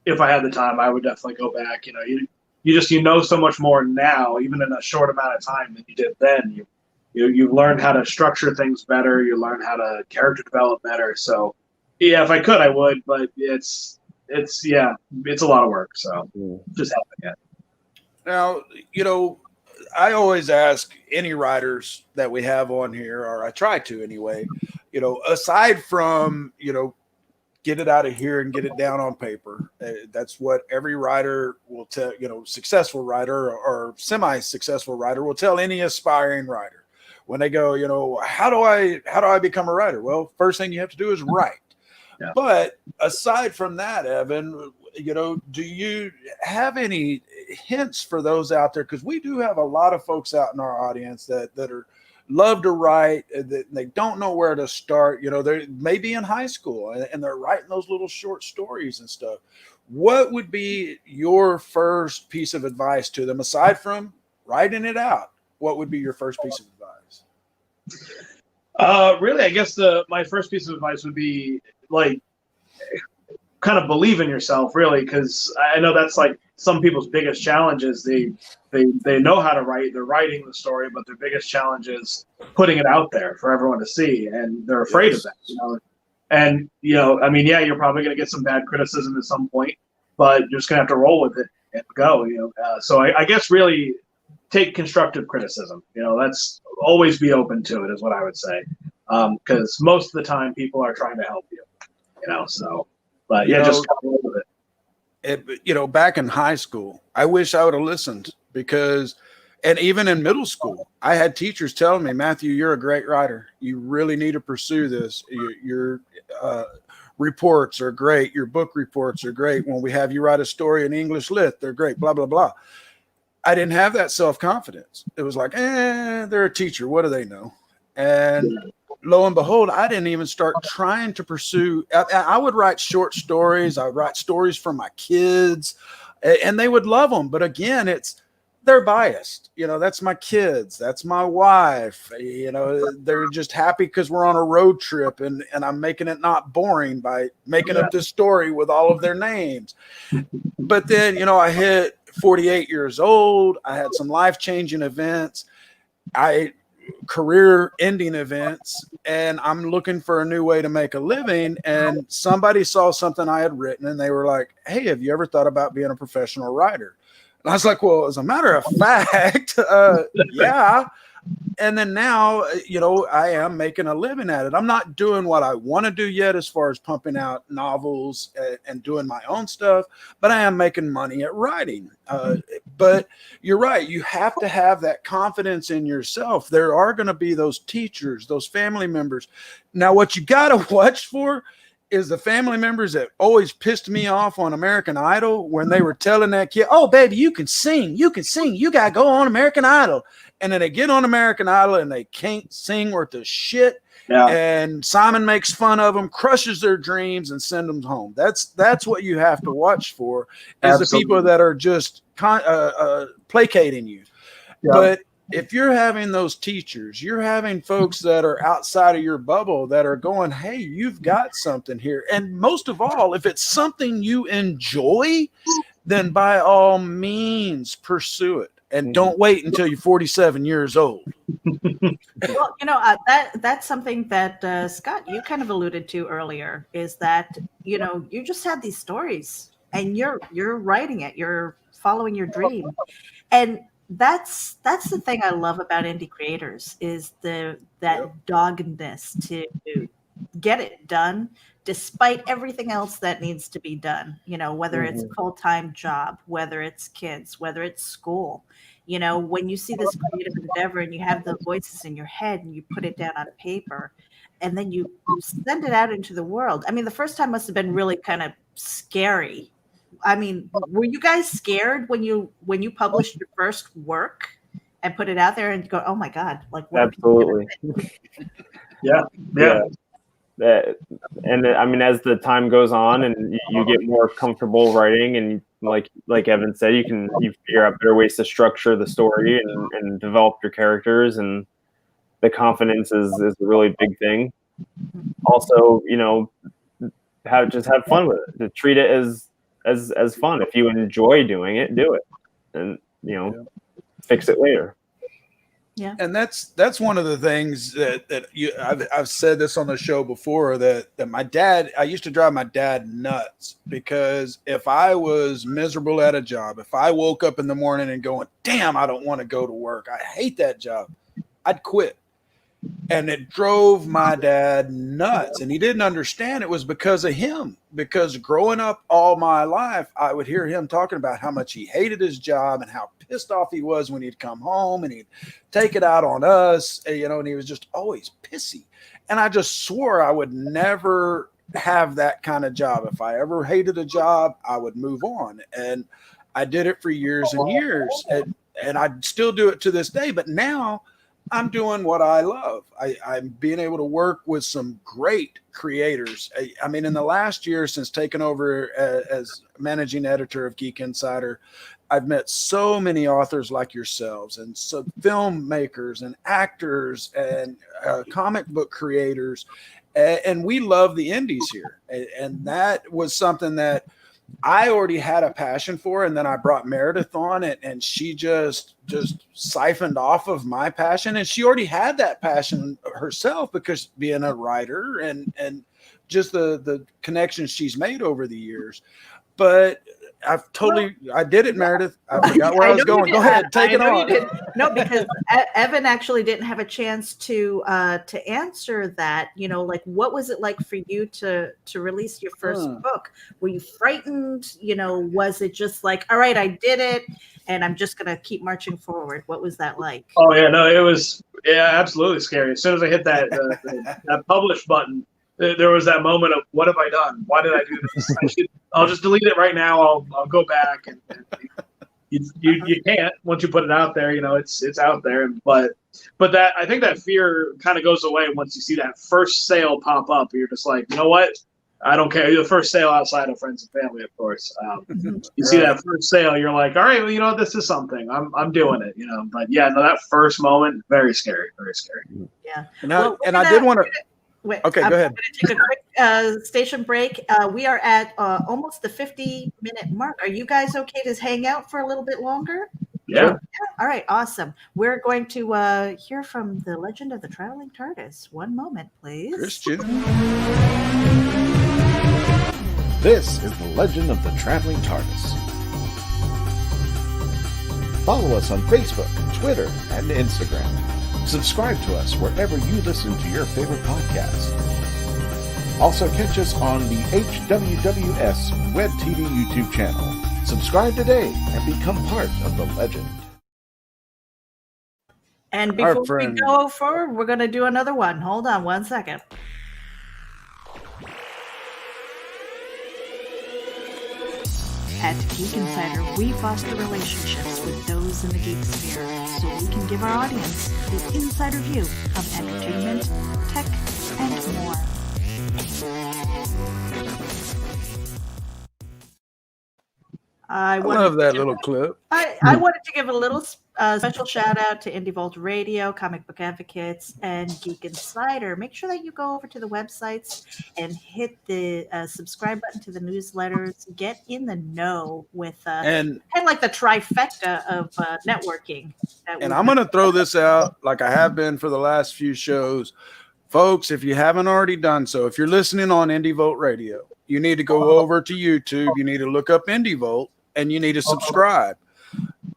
if I had the time, I would definitely go back. You know so much more now, even in a short amount of time than you did then. You learn how to structure things better. You learn how to character develop better. So, yeah, if I could, I would. But it's a lot of work. So just haven't yet. Now, I always ask any writers that we have on here, or I try to anyway, aside from, get it out of here and get it down on paper. That's what every writer will tell, successful writer or semi-successful writer will tell any aspiring writer when they go, how do I become a writer? Well, first thing you have to do is write. Yeah. But aside from that, Evan, do you have any hints for those out there? Because we do have a lot of folks out in our audience that are love to write, that they don't know where to start. They're maybe in high school and they're writing those little short stories and stuff. What would be your first piece of advice to them, aside from writing it out? What would be your first piece of advice? Really, I guess my first piece of advice would be like, kind of believe in yourself, really, because I know that's like some people's biggest challenges. They know how to write, they're writing the story, but their biggest challenge is putting it out there for everyone to see, and they're afraid of that. And you're probably going to get some bad criticism at some point, but you're just going to have to roll with it and go. So I guess really take constructive criticism. That's always be open to it, is what I would say, because most of the time people are trying to help you. So. But yeah, just come with it. Back in high school, I wish I would have listened, because, and even in middle school, I had teachers telling me, Matthew, you're a great writer. You really need to pursue this. Your reports are great. Your book reports are great. When we have you write a story in English Lit, they're great, blah, blah, blah. I didn't have that self-confidence. It was like, they're a teacher. What do they know? And lo and behold, I didn't even start trying to pursue. I would write short stories. I would write stories for my kids, and they would love them. But again, they're biased. That's my kids. That's my wife. They're just happy because we're on a road trip, and I'm making it not boring by making up this story with all of their names. But then, I hit 48 years old. I had some life-changing events. Career-ending events, and I'm looking for a new way to make a living, and somebody saw something I had written, and they were like, hey, have you ever thought about being a professional writer? And I was like, well, as a matter of fact, yeah. And then now, I am making a living at it. I'm not doing what I want to do yet as far as pumping out novels and doing my own stuff, but I am making money at writing. But you're right. You have to have that confidence in yourself. There are going to be those teachers, those family members. Now, what you got to watch for is the family members that always pissed me off on American Idol, when they were telling that kid, oh, baby, you can sing. You got to go on American Idol. And then they get on American Idol and they can't sing worth a shit. Yeah. And Simon makes fun of them, crushes their dreams, and send them home. That's what you have to watch for, is the people that are just placating you. Yeah. But if you're having those teachers, you're having folks that are outside of your bubble that are going, hey, you've got something here. And most of all, if it's something you enjoy, then by all means pursue it. And don't wait until you're 47 years old. Well, that's something that Scott, you kind of alluded to earlier, is that you just had these stories and you're writing it, you're following your dream, and that's the thing I love about indie creators is that doggedness to get it done despite everything else that needs to be done. Whether it's a full-time job, whether it's kids, whether it's school. When you see this creative endeavor and you have the voices in your head and you put it down on paper and then you send it out into the world. I mean, the first time must have been really kind of scary. I mean, were you guys scared when you published your first work and put it out there and go, oh my God, like what? Absolutely. Yeah. And I mean, as the time goes on and you get more comfortable writing, and like Evan said, you figure out better ways to structure the story and develop your characters, and the confidence is a really big thing. Also, have fun with it. To treat it as fun. If you enjoy doing it, do it, and fix it later. Yeah. And that's one of the things that I've said this on the show before, that my dad, I used to drive my dad nuts, because if I was miserable at a job, if I woke up in the morning and going, damn, I don't want to go to work, I hate that job, I'd quit. And it drove my dad nuts. And he didn't understand it was because of him. Because growing up all my life, I would hear him talking about how much he hated his job and how pissed off he was when he'd come home and he'd take it out on us, and he was just always pissy. And I just swore I would never have that kind of job. If I ever hated a job, I would move on. And I did it for years and years. And I still do it to this day. But now I'm doing what I love. I'm being able to work with some great creators. I mean, in the last year since taking over as managing editor of Geek Insider, I've met so many authors like yourselves, and so filmmakers and actors and comic book creators. And we love the indies here. And that was something that I already had a passion for, and then I brought Meredith on it, and she just siphoned off of my passion, and she already had that passion herself, because being a writer and just the connections she's made over the years. But I did it, Meredith. I forgot where I was going. Go ahead, take it on. No, because Evan actually didn't have a chance to answer that. Like, what was it like for you to release your first book? Were you frightened? Was it just like, all right, I did it, and I'm just gonna keep marching forward? What was that like? Oh yeah, no, it was absolutely scary. As soon as I hit that that publish button, there was that moment of, what have I done? Why did I do this? I'll just delete it right now. I'll go back, and you can't once you put it out there. It's out there. But that, I think that fear kind of goes away once you see that first sale pop up. You're just like, you know what? I don't care. The first sale outside of friends and family, of course. You see that first sale, you're like, all right, well, this is something. I'm doing it. But yeah, no, that first moment, very scary, very scary. Yeah. I did want to. Wait, okay, go ahead. I'm going to take a quick station break. We are at almost the 50-minute mark. Are you guys okay to hang out for a little bit longer? Yeah. All right, awesome. We're going to hear from the Legend of the Traveling TARDIS. One moment, please. Christian. This is the Legend of the Traveling TARDIS. Follow us on Facebook, Twitter, and Instagram. Subscribe to us wherever you listen to your favorite podcasts. Also catch us on the HWWS Web TV YouTube channel. Subscribe today and become part of the legend. And before we go forward, we're going to do another one. Hold on one second. At Geek Insider, we foster relationships with those in the geek sphere so we can give our audience the insider view of entertainment, tech, and more. I I wanted love that to- little clip. I wanted to give a little special shout out to Indie Vault Radio, Comic Book Advocates, and Geek Insider. Make sure that you go over to the websites and hit the subscribe button to the newsletters. Get in the know with And kind of like the trifecta of networking. and I'm going to throw this out like I have been for the last few shows. Folks, if you haven't already done so, if you're listening on Indie Volt Radio, you need to go over to YouTube. You need to look up Indie Volt and you need to subscribe.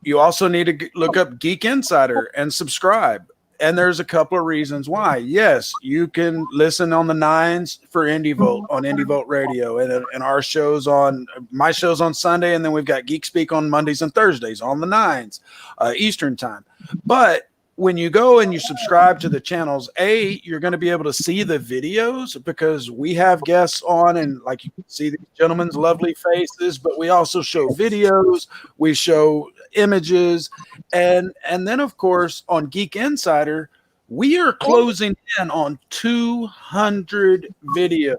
You also need to look up Geek Insider and subscribe. And there's a couple of reasons why. Yes, you can listen on the 9s for Indie Volt on Indie Volt Radio, and our shows on my shows on Sunday, and then we've got Geek Speak on Mondays and Thursdays on the 9s Eastern time. But when you go and you subscribe to the channels, you're going to be able to see the videos because we have guests on, and like you can see these gentlemen's lovely faces, but we also show videos, we show images, and then of course on Geek Insider, we are closing in on 200 videos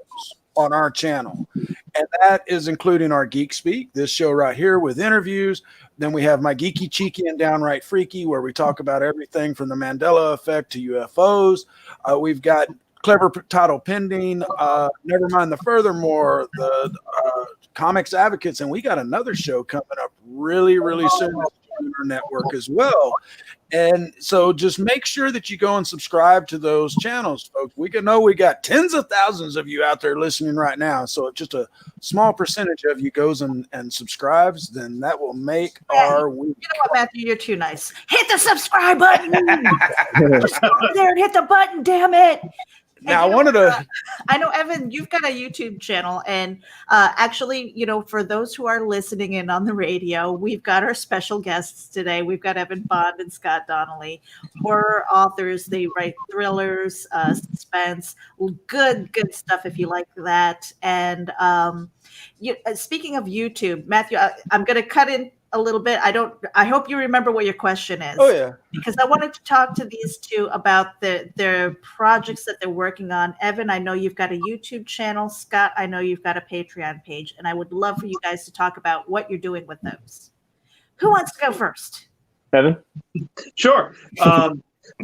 on our channel, and that is including our Geek Speak, this show right here with interviews. Then we have my Geeky Cheeky and Downright Freaky, where we talk about everything from the Mandela Effect to UFOs. We've got Clever Title Pending, Never Mind the Furthermore, the Comics Advocates, and we got another show coming up really, really soon on our network as well. And so just make sure that you go and subscribe to those channels, folks. We got tens of thousands of you out there listening right now. So if just a small percentage of you goes and subscribes, then that will make our week. You know what, Matthew? You're too nice. Hit the subscribe button. Just go over there and hit the button, damn it. Now, I know, Evan, you've got a YouTube channel, and actually, for those who are listening in on the radio, we've got our special guests today. We've got Evan Bond and Scott Donnelly, horror authors. They write thrillers, suspense, good stuff if you like that. And speaking of YouTube, Matthew, I'm going to cut in a little bit. I hope you remember what your question is. Oh yeah. Because I wanted to talk to these two about their projects that they're working on. Evan, I know you've got a YouTube channel. Scott, I know you've got a Patreon page, and I would love for you guys to talk about what you're doing with those. Who wants to go first? Evan? Sure.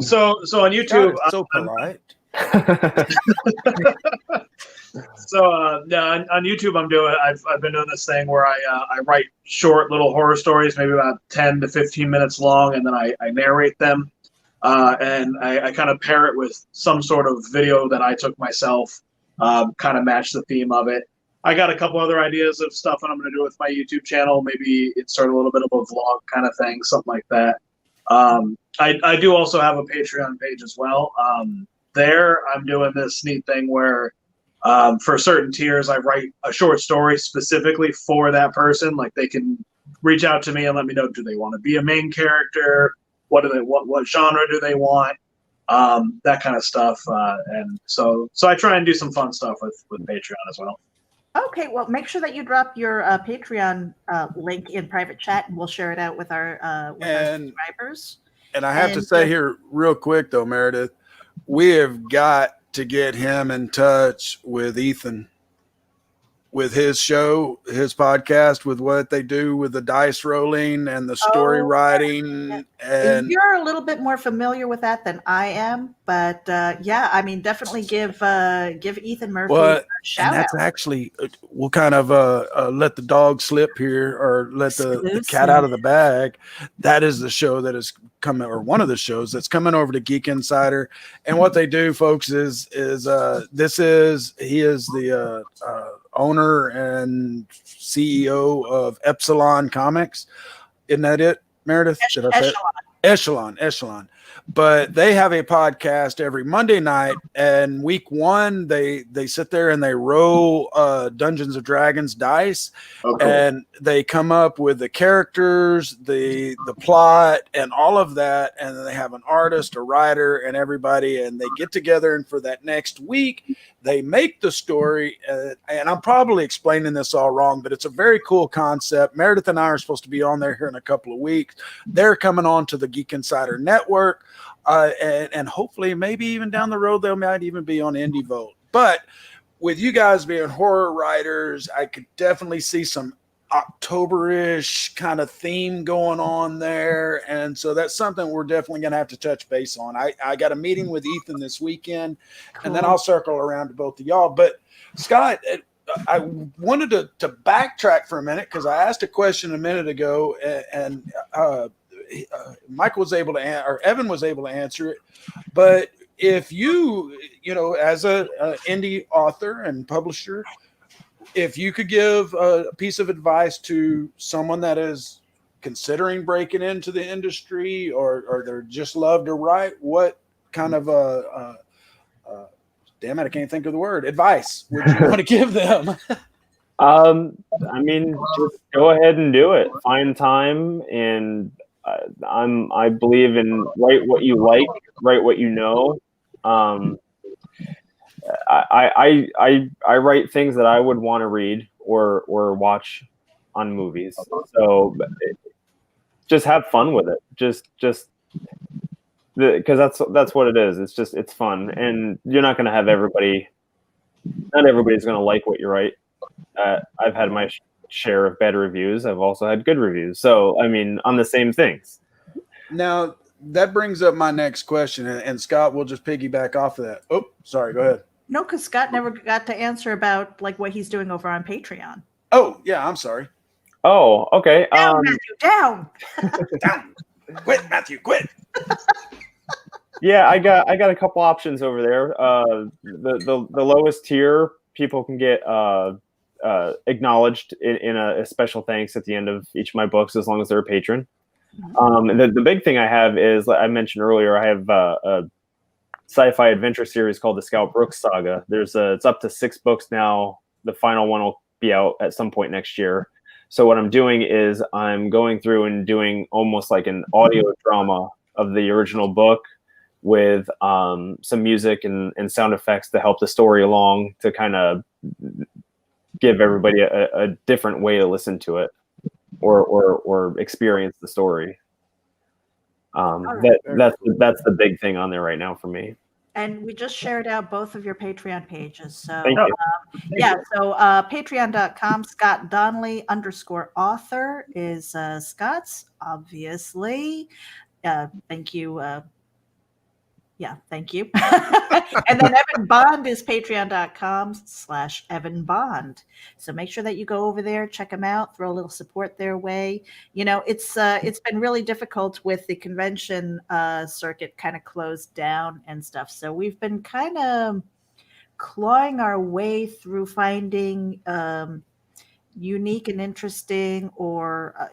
So on YouTube, so polite. So on YouTube, I've been doing this thing where I write short little horror stories, maybe about 10 to 15 minutes long, and then I narrate them, and I kind of pair it with some sort of video that I took myself, kind of match the theme of it. I got a couple other ideas of stuff that I'm going to do with my YouTube channel. Maybe insert a little bit of a vlog kind of thing, something like that. I do also have a Patreon page as well. There, I'm doing this neat thing where for certain tiers, I write a short story specifically for that person. Like they can reach out to me and let me know, do they want to be a main character? What genre do they want? That kind of stuff. And so I try and do some fun stuff with Patreon as well. Okay, well, make sure that you drop your Patreon link in private chat, and we'll share it out with our subscribers. And I have to say here real quick, though, Meredith, we have got to get him in touch with Ethan, with his show, his podcast, with what they do with the dice rolling and the story writing. And you're a little bit more familiar with that than I am, but definitely give Ethan Murphy a shout and that's out. Actually, we'll kind of let the dog slip here, or let the cat out of the bag. That is the show that is coming, or one of the shows that's coming over to Geek Insider. And what they do, folks, is he is the owner and CEO of Epsilon Comics. Isn't that it, Meredith? Did I say it? Echelon. But they have a podcast every Monday night, and week one they sit there and they roll Dungeons and Dragons dice, and they come up with the characters, the plot, and all of that, and then they have an artist, a writer, and everybody, and they get together, and for that next week they make the story. And I'm probably explaining this all wrong, but it's a very cool concept. Meredith and I are supposed to be on there here in a couple of weeks. They're coming on to the Geek Insider Network. And hopefully maybe even down the road, they might even be on Indie Volt. But with you guys being horror writers, I could definitely see some October-ish kind of theme going on there. And so that's something we're definitely going to have to touch base on. I got a meeting with Ethan this weekend, and then I'll circle around to both of y'all. But Scott, I wanted to backtrack for a minute because I asked a question a minute ago, and Mike was able to or Evan was able to answer it. But if you as a indie author and publisher, if you could give a piece of advice to someone that is considering breaking into the industry or they're just love to write, what kind of damn it, I can't think of the word, advice would you want to give them? I mean, just go ahead and do it. Find time, and I believe in write what you like, write what you know. I write things that I would want to read or watch on movies. So just have fun with it. Just because that's what it is. It's fun, and you're not going to have everybody. Not everybody's going to like what you write. I've had my share of bad reviews. I've also had good reviews. So I mean, on the same things. Now that brings up my next question, and Scott will just piggyback off of that. Oh, sorry. Go ahead. No, because Scott never got to answer about like what he's doing over on Patreon. Oh, yeah, I'm sorry. Oh, okay. Down, Matthew, down. Down. Quit, Matthew, quit. Yeah, I got a couple options over there. The lowest tier, people can get acknowledged in a special thanks at the end of each of my books, as long as they're a patron. And the big thing I have is, like I mentioned earlier, I have a sci-fi adventure series called the Scout Brooks Saga. It's up to 6 books now. The final one will be out at some point next year. So what I'm doing is I'm going through and doing almost like an audio drama of the original book with some music and sound effects to help the story along, to kind of give everybody a different way to listen to it or experience the story. That's the big thing on there right now for me. And we just shared out both of your Patreon pages. So Thank you. so patreon.com, Scott Donnelly _author is Scott's, obviously. Thank you. Thank you. And then Evan Bond is patreon.com/Evan Bond. So make sure that you go over there, check them out, throw a little support their way. It's been really difficult with the convention circuit kind of closed down and stuff. So we've been kind of clawing our way through finding unique and interesting or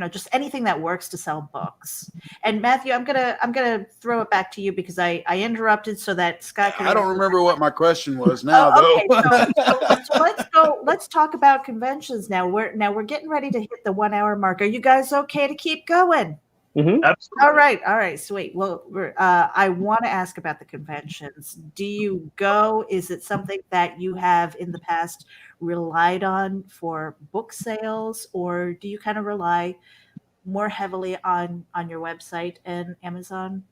just anything that works to sell books. And Matthew, I'm gonna throw it back to you because I interrupted so that Scott can. I don't remember what my question was now, though. Okay, so let's talk about conventions now. We're getting ready to hit the 1 hour mark. Are you guys okay to keep going? Mm-hmm. Absolutely. All right, sweet. Well, I want to ask about the conventions. Do you go? Is it something that you have in the past relied on for book sales, or do you kind of rely more heavily on your website and Amazon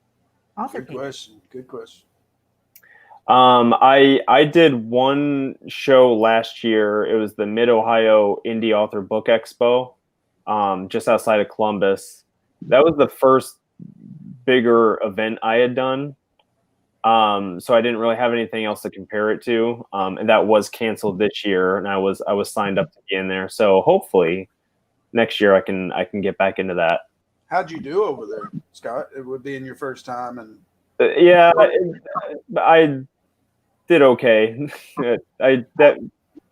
author pages? Good question. I did one show last year. It was the Mid-Ohio Indie Author Book Expo, just outside of Columbus. That was the first bigger event I had done. So I didn't really have anything else to compare it to. And that was canceled this year, and I was signed up to be in there. So hopefully next year I can get back into that. How'd you do over there, Scott? It would be in your first time, and I did okay. I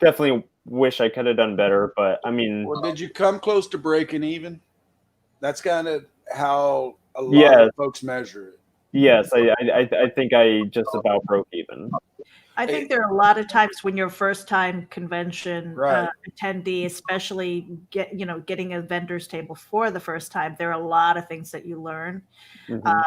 definitely wish I could have done better, but I mean, well, did you come close to breaking even? That's kind of how a lot of folks measure it. Yes, I think I just about broke even. I think there are a lot of times when you're a first-time convention attendee, especially getting a vendor's table for the first time, there are a lot of things that you learn. Mm-hmm.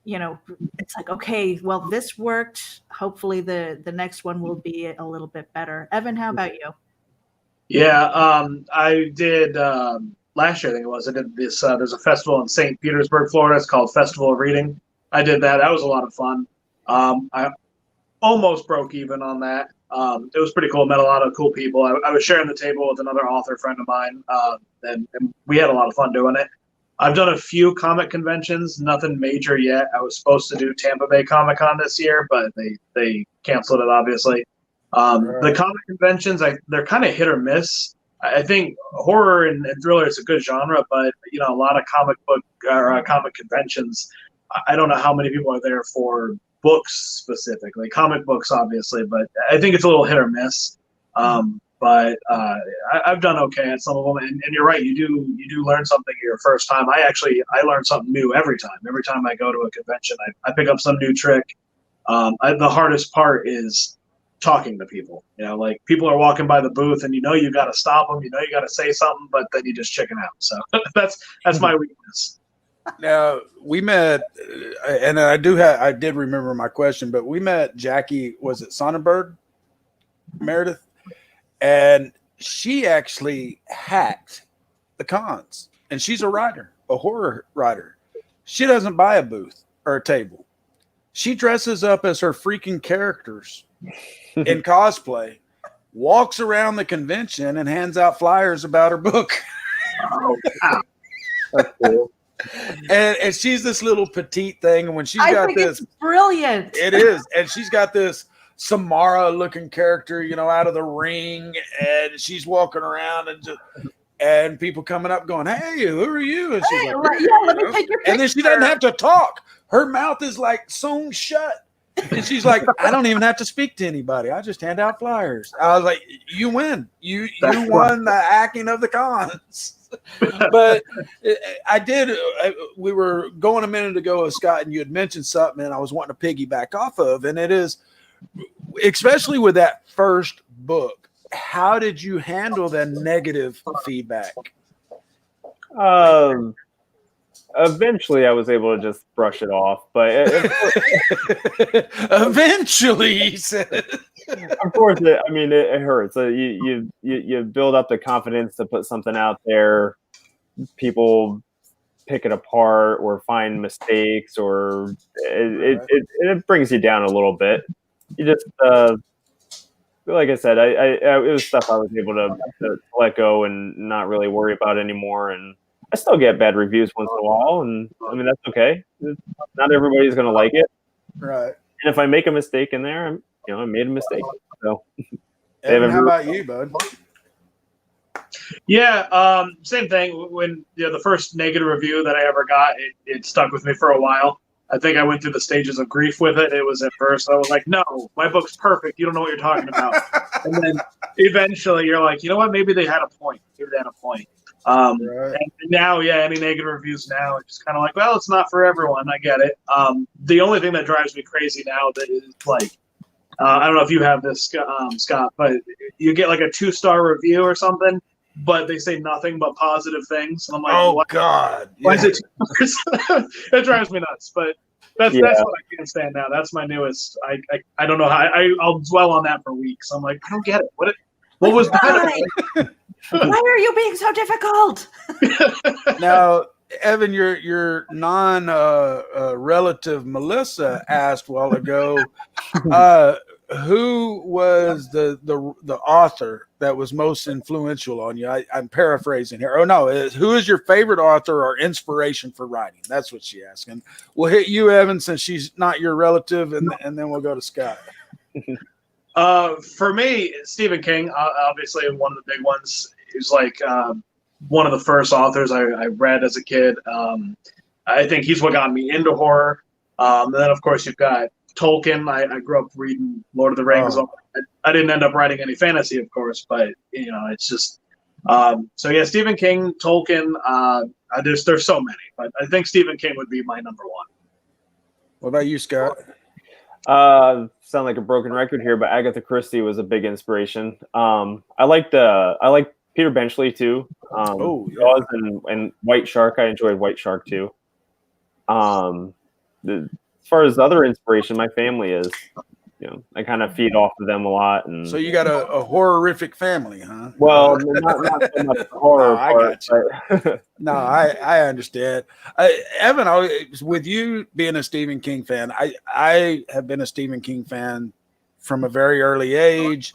It's like, okay, well, this worked. Hopefully the next one will be a little bit better. Evan, how about you? Yeah, I did last year, I think it was. I did this. There's a festival in St. Petersburg, Florida. It's called Festival of Reading. I did that. That was a lot of fun. I almost broke even on that. It was pretty cool. Met a lot of cool people. I was sharing the table with another author friend of mine, and we had a lot of fun doing it. I've done a few comic conventions, nothing major yet. I was supposed to do Tampa Bay Comic Con this year, but they canceled it, obviously. The comic conventions, they're kind of hit or miss. I think horror and thriller is a good genre, but a lot of comic book or comic conventions, I don't know how many people are there for books specifically, comic books obviously, but I think it's a little hit or miss. But I've done okay at some of them, and you're right, you do learn something your first time. I learn something new every time. Every time I go to a convention, I pick up some new trick. The hardest part is talking to people. Like people are walking by the booth, and you got to stop them. You got to say something, but then you just chicken out. So that's my weakness. Now we met, and I did remember my question, but we met Jackie. Was it Sonnenberg, Meredith? And she actually hacked the cons, and she's a writer, a horror writer. She doesn't buy a booth or a table. She dresses up as her freaking characters in cosplay, walks around the convention, and hands out flyers about her book. Oh, wow. That's cool. And she's this little petite thing, and when she's I got think this, it's brilliant. it is, and she's got this Samara looking character, out of the ring, and she's walking around and people coming up going, "Hey, who are you?" And she's like, let me take your picture. and then she doesn't have to talk. Her mouth is like sewn shut. And she's like, "I don't even have to speak to anybody. I just hand out flyers." I was like, "You win. You won the hacking of the cons." But we were going a minute ago with Scott, and you had mentioned something, and I was wanting to piggyback off of, and it is, especially with that first book, how did you handle the negative feedback? Eventually I was able to just brush it off, but Eventually, he said. Of course, it hurts. You build up the confidence to put something out there. People pick it apart or find mistakes, or it brings you down a little bit. You just, like I said, it was stuff I was able to let go and not really worry about anymore. And I still get bad reviews once in a while, and that's okay. Not everybody's going to like it, Right. and if I make a mistake in there, I made a mistake. So, Evan, how about you, bud? Yeah, same thing. When the first negative review that I ever got, it stuck with me for a while. I think I went through the stages of grief with it. It was at first I was like, "No, my book's perfect. You don't know what you're talking about." And then eventually you're like, "You know what? Maybe they had a point. Maybe they had a point." Right. And now, any negative reviews now, it's just kind of like, well, it's not for everyone. I get it. The only thing that drives me crazy now that is like, I don't know if you have this, Scott, but you get like a 2-star review or something, but they say nothing but positive things. And I'm like, "Oh, God. Why is it 2 stars?" It drives me nuts, but that's what I can't stand now. That's my newest. I don't know how I'll dwell on that for weeks. I'm like, I don't get it. What was that? Why are you being so difficult? Now, Evan, your non-relative Melissa asked a while ago, who was the author that was most influential on you? I'm paraphrasing here. Oh no, who is your favorite author or inspiration for writing? That's what she's asking. We'll hit you, Evan, since she's not your relative, and then we'll go to Scott. For me, Stephen King, obviously one of the big ones. He was like one of the first authors I read as a kid. I think he's what got me into horror. And then, of course, you've got Tolkien. I grew up reading Lord of the Rings. Oh. I didn't end up writing any fantasy, of course, but it's just so yeah, Stephen King, Tolkien. There's so many, but I think Stephen King would be my number one. What about you, Scott? Sound like a broken record here, but Agatha Christie was a big inspiration. I liked Peter Benchley too. Jaws and White Shark. I enjoyed White Shark too. As far as other inspiration, my family is, I kind of feed off of them a lot. And So you got a horrific family, huh? well, not so much horror. I got you. No, I understand. Evan, with you being a Stephen King fan, I have been a Stephen King fan from a very early age.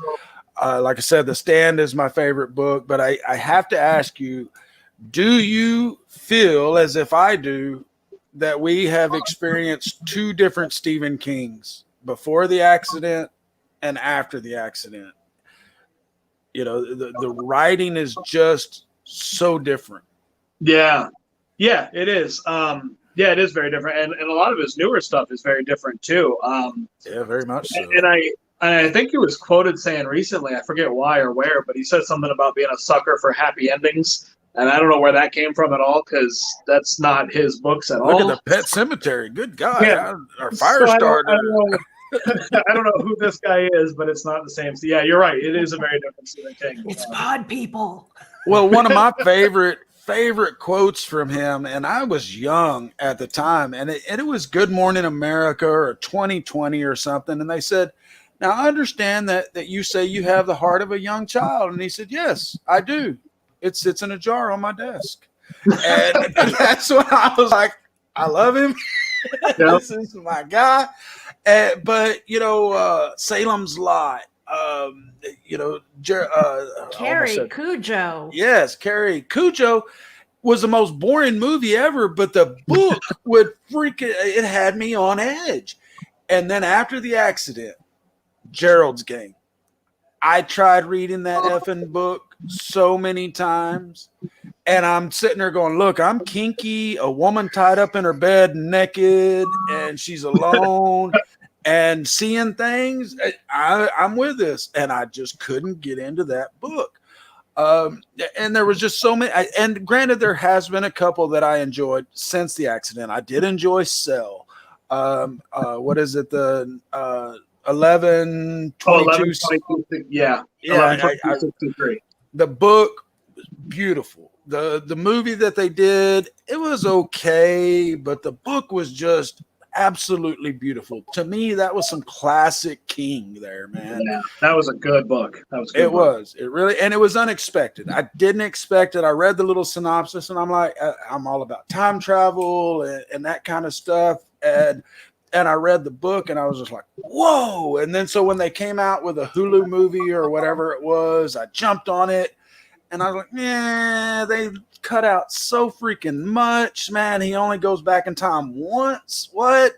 Like I said, The Stand is my favorite book, but I have to ask you, do you feel as if I do that we have experienced two different Stephen Kings, before the accident and after the accident? You know, the writing is just so different. Yeah, it is. Yeah, it is very different, and a lot of his newer stuff is very different too. Yeah, very much so. And I think he was quoted saying recently, I forget why or where, but he said something about being a sucker for happy endings, and I don't know where that came from at all, because that's not his books at all. Look at the Pet Cemetery. Good God. Yeah. Our Firestarter. I don't know who this guy is, but it's not the same. So yeah, you're right. It is a very different Stephen King. It's pod people. Well, one of my favorite quotes from him, and I was young at the time, and it was Good Morning America or 2020 or something, and they said, now I understand that you say you have the heart of a young child, and he said, yes, I do. It sits in a jar on my desk. And that's when I was like, I love him. Yep. This is my guy. But Salem's Lot, Carrie Cujo. Yes, Carrie Cujo was the most boring movie ever, but the book it had me on edge. And then after the accident, Gerald's Game. I tried reading that effing book so many times, and I'm sitting there going, look, I'm kinky, a woman tied up in her bed naked, and she's alone and seeing things. I'm with this, and I just couldn't get into that book. And there was just so many, and granted, there has been a couple that I enjoyed since the accident. I did enjoy Cell. What is it? The 11/22. Yeah. The book, beautiful. The movie that they did, it was okay, but the book was just absolutely beautiful. To me, that was some classic King there, man. Yeah, that was a good book. It really, and it was unexpected. I didn't expect it. I read the little synopsis, and I'm like, I'm all about time travel and that kind of stuff. And I read the book, and I was just like, whoa. And then so when they came out with a Hulu movie or whatever it was, I jumped on it, and I was like, yeah, they cut out so freaking much, man. He only goes back in time once. What?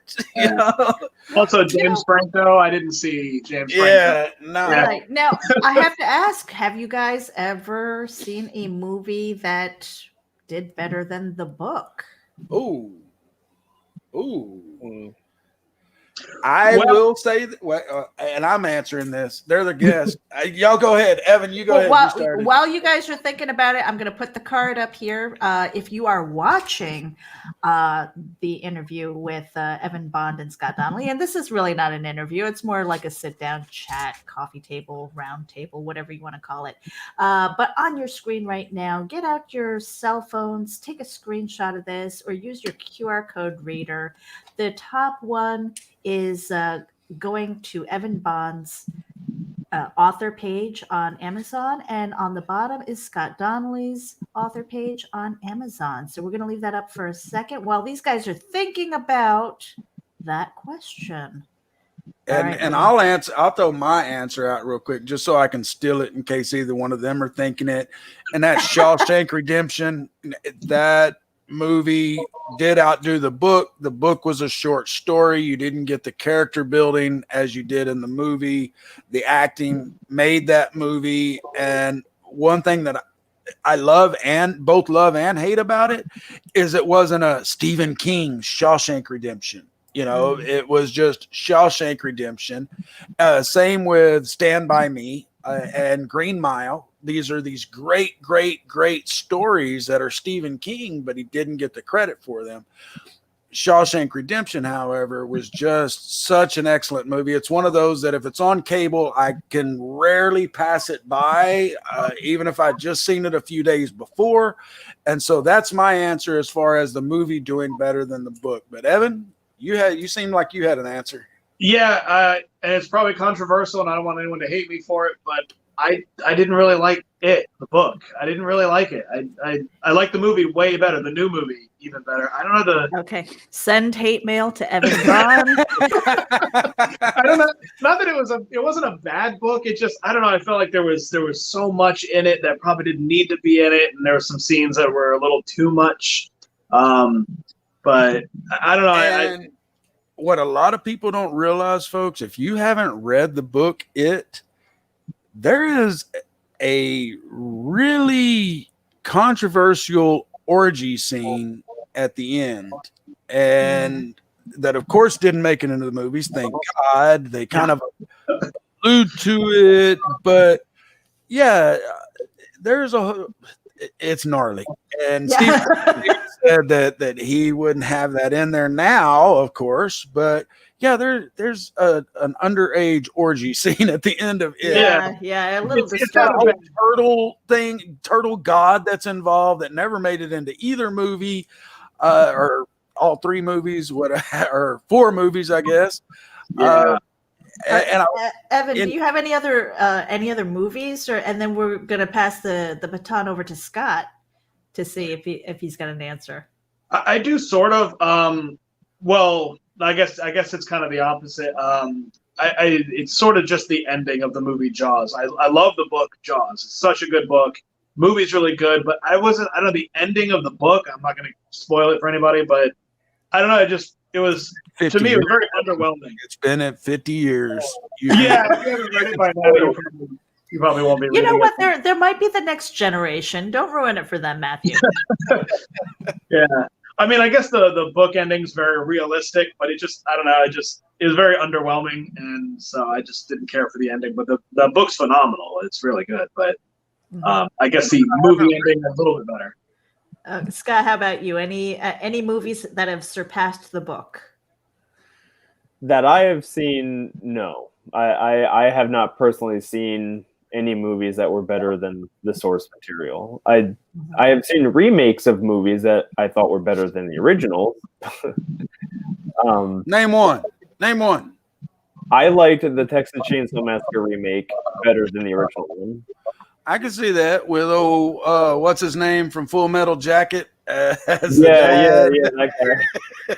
Also, James Franco. I didn't see James Franco. Yeah, no. Right. Now, I have to ask, have you guys ever seen a movie that did better than the book? Ooh. I will say that, and I'm answering this. They're the guests. Y'all go ahead. Evan, you go ahead. While you guys are thinking about it, I'm going to put the card up here. If you are watching the interview with Evan Bond and Scott Donnelly, and this is really not an interview. It's more like a sit-down chat, coffee table, round table, whatever you want to call it. But on your screen right now, get out your cell phones, take a screenshot of this, or use your QR code reader. The top one is going to Evan Bond's author page on Amazon, and on the bottom is Scott Donnelly's author page on Amazon. So we're going to leave that up for a second while these guys are thinking about that question. And I'll throw my answer out real quick just so I can steal it in case either one of them are thinking it. And that's Shawshank Redemption. That movie did outdo the book. The book was a short story. You didn't get the character building as you did in the movie. The acting made that movie. And one thing that I both love and hate about it is it wasn't a Stephen King Shawshank Redemption. It was just Shawshank Redemption. Same with Stand By Me and Green Mile. These are these great, great, great stories that are Stephen King, but he didn't get the credit for them. Shawshank Redemption, however, was just such an excellent movie. It's one of those that if it's on cable, I can rarely pass it by, even if I'd just seen it a few days before. And so that's my answer as far as the movie doing better than the book. But Evan, you seemed like you had an answer. Yeah, and it's probably controversial, and I don't want anyone to hate me for it, but I didn't really like it, the book. I didn't really like it. I like the movie way better. The new movie even better. I don't know the. Okay, send hate mail to Evan Vaughn. I don't know. Not that it wasn't a bad book. It just I don't know. I felt like there was so much in it that probably didn't need to be in it, and there were some scenes that were a little too much. But I don't know. And what a lot of people don't realize, folks, if you haven't read the book, there is a really controversial orgy scene at the end, and that, of course, didn't make it into the movies. Thank God. They kind of allude to it, but yeah, it's gnarly. And Steve said that he wouldn't have that in there now, of course, but yeah, there's an underage orgy scene at the end of it. Yeah, a little It's that disturbing. whole turtle god that's involved that never made it into either movie, or all three movies, or four movies, I guess. Yeah. Evan, do you have any other movies, and then we're gonna pass the baton over to Scott to see if he's got an answer. I do sort of. Well, I guess it's kind of the opposite. It's sort of just the ending of the movie Jaws. I love the book Jaws. It's such a good book. Movie's really good, but I don't know the ending of the book. I'm not going to spoil it for anybody, but I don't know. It was to me, it was very underwhelming. It's been at 50 years. Yeah, if you haven't read it by now, you probably won't be. You know reading what? it. There might be the next generation. Don't ruin it for them, Matthew. Yeah. I mean, I guess the book ending's very realistic, but it just, I don't know, it was very underwhelming, and so I just didn't care for the ending. But the book's phenomenal. It's really good, but I guess the movie ending is a little bit better. Scott, how about you? Any movies that have surpassed the book? That I have seen, no. I have not personally seen any movies that were better than the source material. I have seen remakes of movies that I thought were better than the original. Name one. I liked the Texas Chainsaw Massacre remake better than the original one. I can see that with what's his name from Full Metal Jacket? That guy.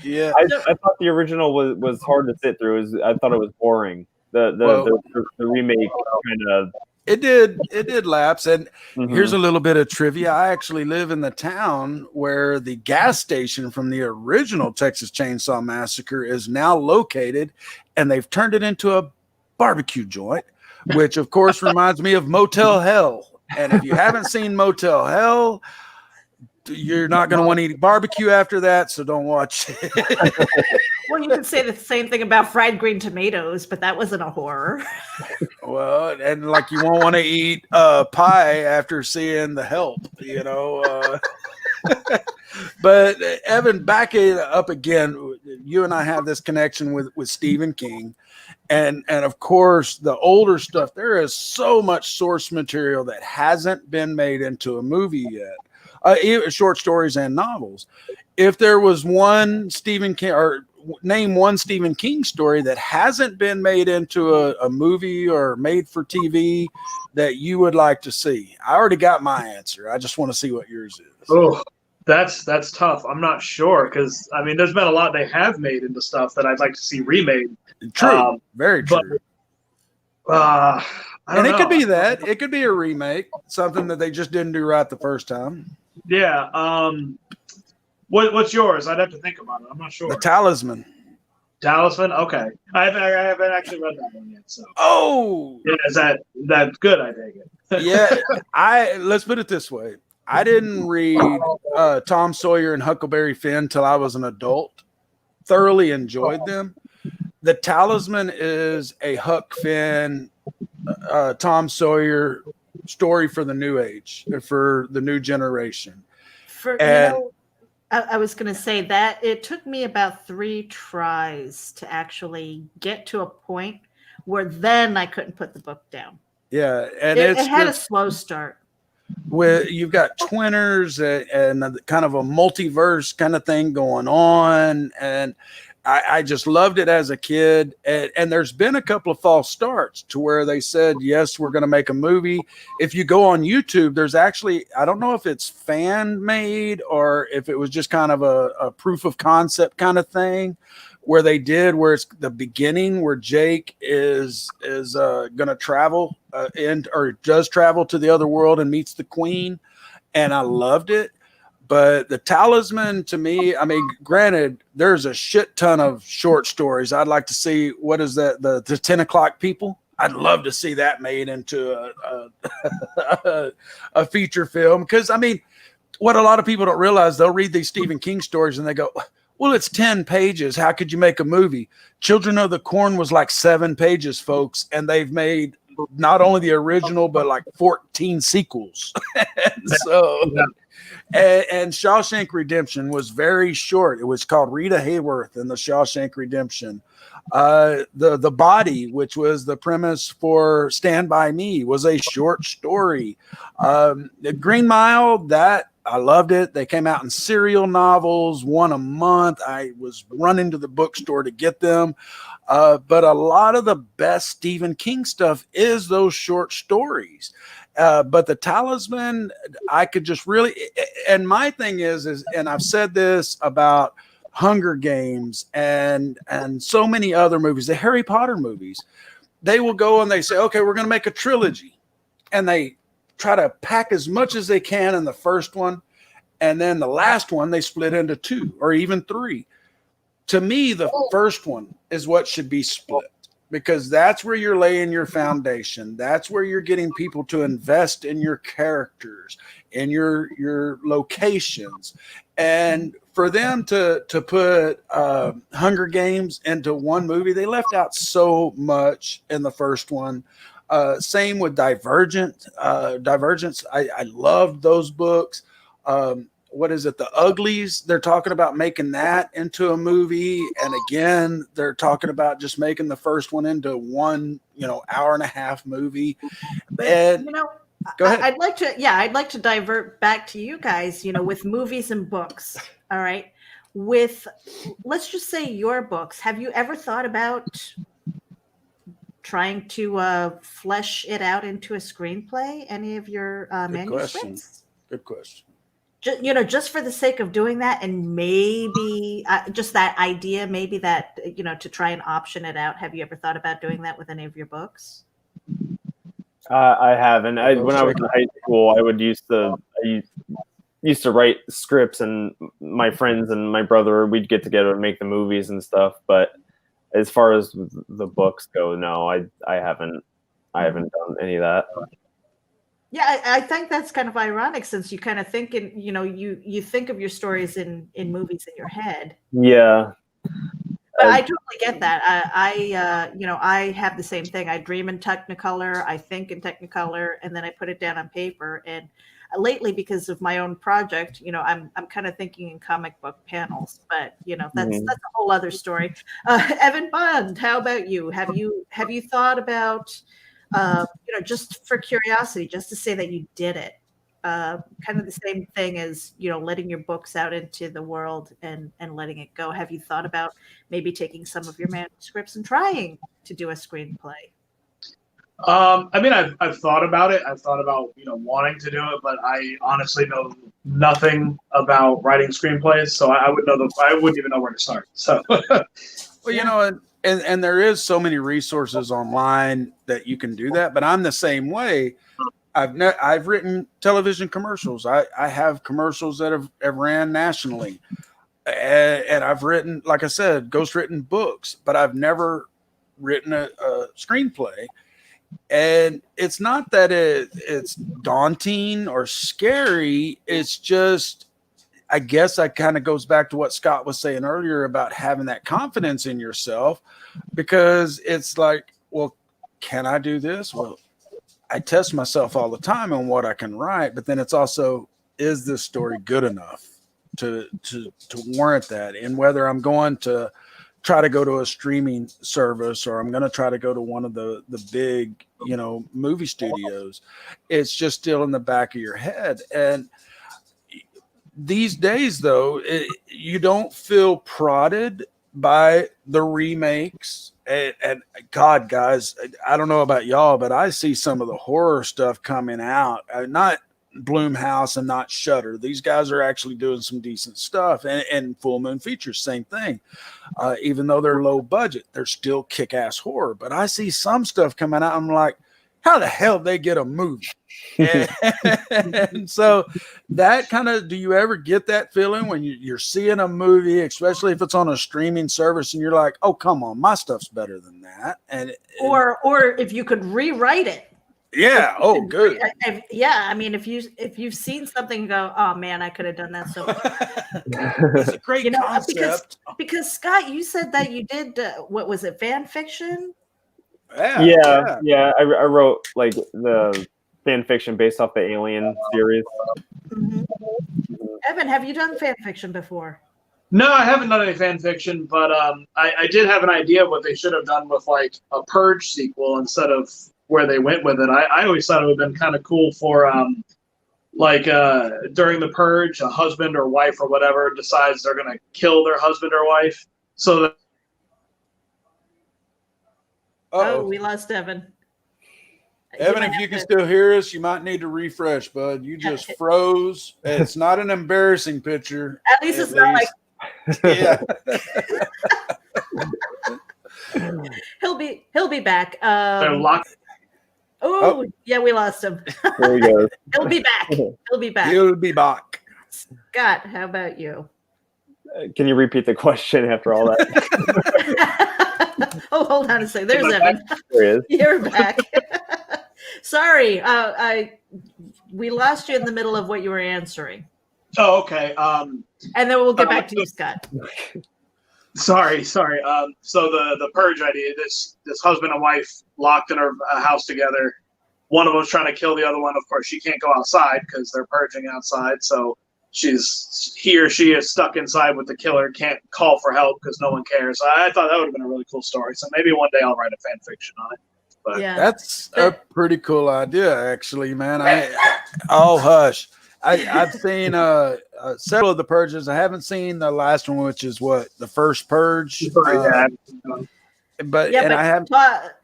Yeah. I thought the original was hard to sit through. I thought it was boring. The remake kind of it did lapse. And here's a little bit of trivia. I actually live in the town where the gas station from the original Texas Chainsaw Massacre is now located, and they've turned it into a barbecue joint, which of course reminds me of Motel Hell. And if you haven't seen Motel Hell, you're not going to want to eat barbecue after that, so don't watch it. Well, you could say the same thing about fried green tomatoes, but that wasn't a horror. Well, and like you won't want to eat pie after seeing The Help, you know. But Evan, back it up again. You and I have this connection with Stephen King, and of course the older stuff. There is so much source material that hasn't been made into a movie yet. Short stories and novels. If there was one Stephen King, or name one Stephen King story that hasn't been made into a movie or made for TV that you would like to see. I already got my answer. I just want to see what yours is. Oh, that's tough. I'm not sure, because I mean, there's been a lot they have made into stuff that I'd like to see remade. True, very true. I don't know. Could be that. It could be a remake, something that they just didn't do right the first time. Yeah. What's yours? I'd have to think about it. I'm not sure. The Talisman. Talisman? Okay. I haven't actually read that one yet. So. Oh. Yeah, is that good? I take it. Yeah. Let's put it this way. I didn't read Tom Sawyer and Huckleberry Finn till I was an adult. Thoroughly enjoyed them. The Talisman is a Huck Finn, Tom Sawyer story for the new age, for the new generation. I was going to say that it took me about 3 tries to actually get to a point where then I couldn't put the book down. Yeah, and it had a slow start. With you've got twinners and kind of a multiverse kind of thing going on, and I just loved it as a kid. And there's been a couple of false starts to where they said, yes, we're going to make a movie. If you go on YouTube, there's actually, I don't know if it's fan made or if it was just kind of a proof of concept kind of thing where they did, where it's the beginning where Jake is going to travel or does travel to the other world and meets the queen. And I loved it. But the Talisman, to me, I mean, granted, there's a shit ton of short stories. I'd like to see, what is that, the 10 o'clock people? I'd love to see that made into a feature film. Because, I mean, what a lot of people don't realize, they'll read these Stephen King stories and they go, well, it's 10 pages. How could you make a movie? Children of the Corn was like 7 pages, folks. And they've made not only the original, but like 14 sequels. So... yeah. And Shawshank Redemption was very short. It was called Rita Hayworth and the Shawshank Redemption. The Body, which was the premise for Stand By Me, was a short story. The Green Mile, that I loved it. They came out in serial novels, one a month. I was running to the bookstore to get them. But a lot of the best Stephen King stuff is those short stories. But the Talisman, I could just really, and my thing is, and I've said this about Hunger Games and so many other movies, the Harry Potter movies, they will go and they say, okay, we're going to make a trilogy. And they try to pack as much as they can in the first one. And then the last one, they split into 2 or even 3. To me, the first one is what should be split. Because that's where you're laying your foundation. That's where you're getting people to invest in your characters, in your locations. And for them to put Hunger Games into one movie, they left out so much in the first one. Same with Divergence. I loved those books. What is it? The Uglies. They're talking about making that into a movie. And again, they're talking about just making the first one into one, hour and a half movie. And go ahead. I'd like to divert back to you guys, with movies and books. All right. Let's just say your books. Have you ever thought about trying to flesh it out into a screenplay? Any of your manuscripts? Good question. Just for the sake of doing that, and maybe just that idea, maybe that, to try and option it out. Have you ever thought about doing that with any of your books? I haven't. When I was in high school, I used to write scripts, and my friends and my brother, we'd get together and make the movies and stuff. But as far as the books go, no, I haven't done any of that. Yeah, I think that's kind of ironic, since you kind of think you think of your stories in movies in your head. Yeah. But I totally get that. I have the same thing. I dream in Technicolor, I think in Technicolor, and then I put it down on paper. And lately, because of my own project, I'm kind of thinking in comic book panels. But that's a whole other story. Evan Bond, how about you? Have you thought about just for curiosity, just to say that you did it, kind of the same thing as letting your books out into the world and letting it go? Have you thought about maybe taking some of your manuscripts and trying to do a screenplay? I mean, I've thought about it. I've thought about wanting to do it, but I honestly know nothing about writing screenplays, so I wouldn't even know where to start. So, well, and there is so many resources online that you can do that, but I'm the same way. I've written television commercials. I have commercials that have ran nationally, and I've written, like I said, ghostwritten books, but I've never written a screenplay. And it's not that it's daunting or scary. It's just, I guess that kind of goes back to what Scott was saying earlier about having that confidence in yourself, because it's like, well, can I do this? Well, I test myself all the time on what I can write, but then it's also, is this story good enough to warrant that? And whether I'm going to try to go to a streaming service or I'm going to try to go to one of the big, movie studios, it's just still in the back of your head. And these days, though, you don't feel prodded by the remakes. And God, guys, I don't know about y'all, but I see some of the horror stuff coming out. Not Blumhouse and not Shudder. These guys are actually doing some decent stuff. And Full Moon Features, same thing. Even though they're low budget, they're still kick-ass horror. But I see some stuff coming out. I'm like, how the hell did they get a movie? And so that kind of, do you ever get that feeling when you're seeing a movie, especially if it's on a streaming service, and you're like, oh, come on, my stuff's better than that? Or if you could rewrite it. Yeah. Oh, good. Yeah. I mean, if you've seen something and go, oh man, I could have done that so much. It's a great concept. Because Scott, you said that you did, what was it, fan fiction? Yeah. I wrote like the fan fiction based off the Alien series. Mm-hmm. Evan, have you done fan fiction before? No, I haven't done any fan fiction, but I did have an idea of what they should have done with like a Purge sequel instead of where they went with it. I always thought it would have been kind of cool for during the Purge, a husband or wife or whatever decides they're going to kill their husband or wife. So that. Oh, we lost Evan. Evan, if you can still hear us, you might need to refresh, bud. You just froze. It's not an embarrassing picture. At least it's not like. Yeah. He'll be back. They're locked. Oh, yeah, we lost him. There he goes. He'll be back. He'll be back. He'll be back. Scott, how about you? Can you repeat the question after all that? Oh, hold on a second. There's Evan. There he is. You're back. Sorry, we lost you in the middle of what you were answering. Oh, okay. And then we'll get back to you, Scott. Sorry. So the Purge idea, this husband and wife locked in a house together. One of them's trying to kill the other one. Of course, she can't go outside because they're purging outside. So he or she is stuck inside with the killer, can't call for help because no one cares. I thought that would have been a really cool story. So maybe one day I'll write a fan fiction on it. But Yeah. That's a pretty cool idea, actually, man. Hush. I've seen several of the Purges. I haven't seen the last one, which is the first Purge. But I have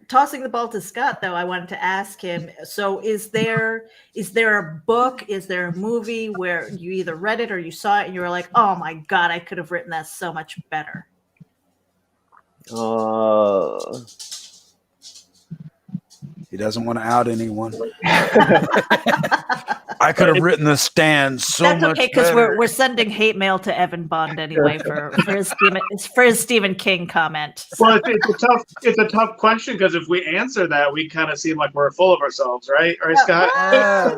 tossing the ball to Scott, though. I wanted to ask him. So, is there a book? Is there a movie where you either read it or you saw it and you were like, "Oh my God, I could have written that so much better"? He doesn't want to out anyone. I could have written The Stand so much That's okay, because better. we're sending hate mail to Evan Bond anyway for his Stephen King comment. So. Well, it's a tough question because if we answer that, we kind of seem like we're full of ourselves, right? Right, Scott? Yeah.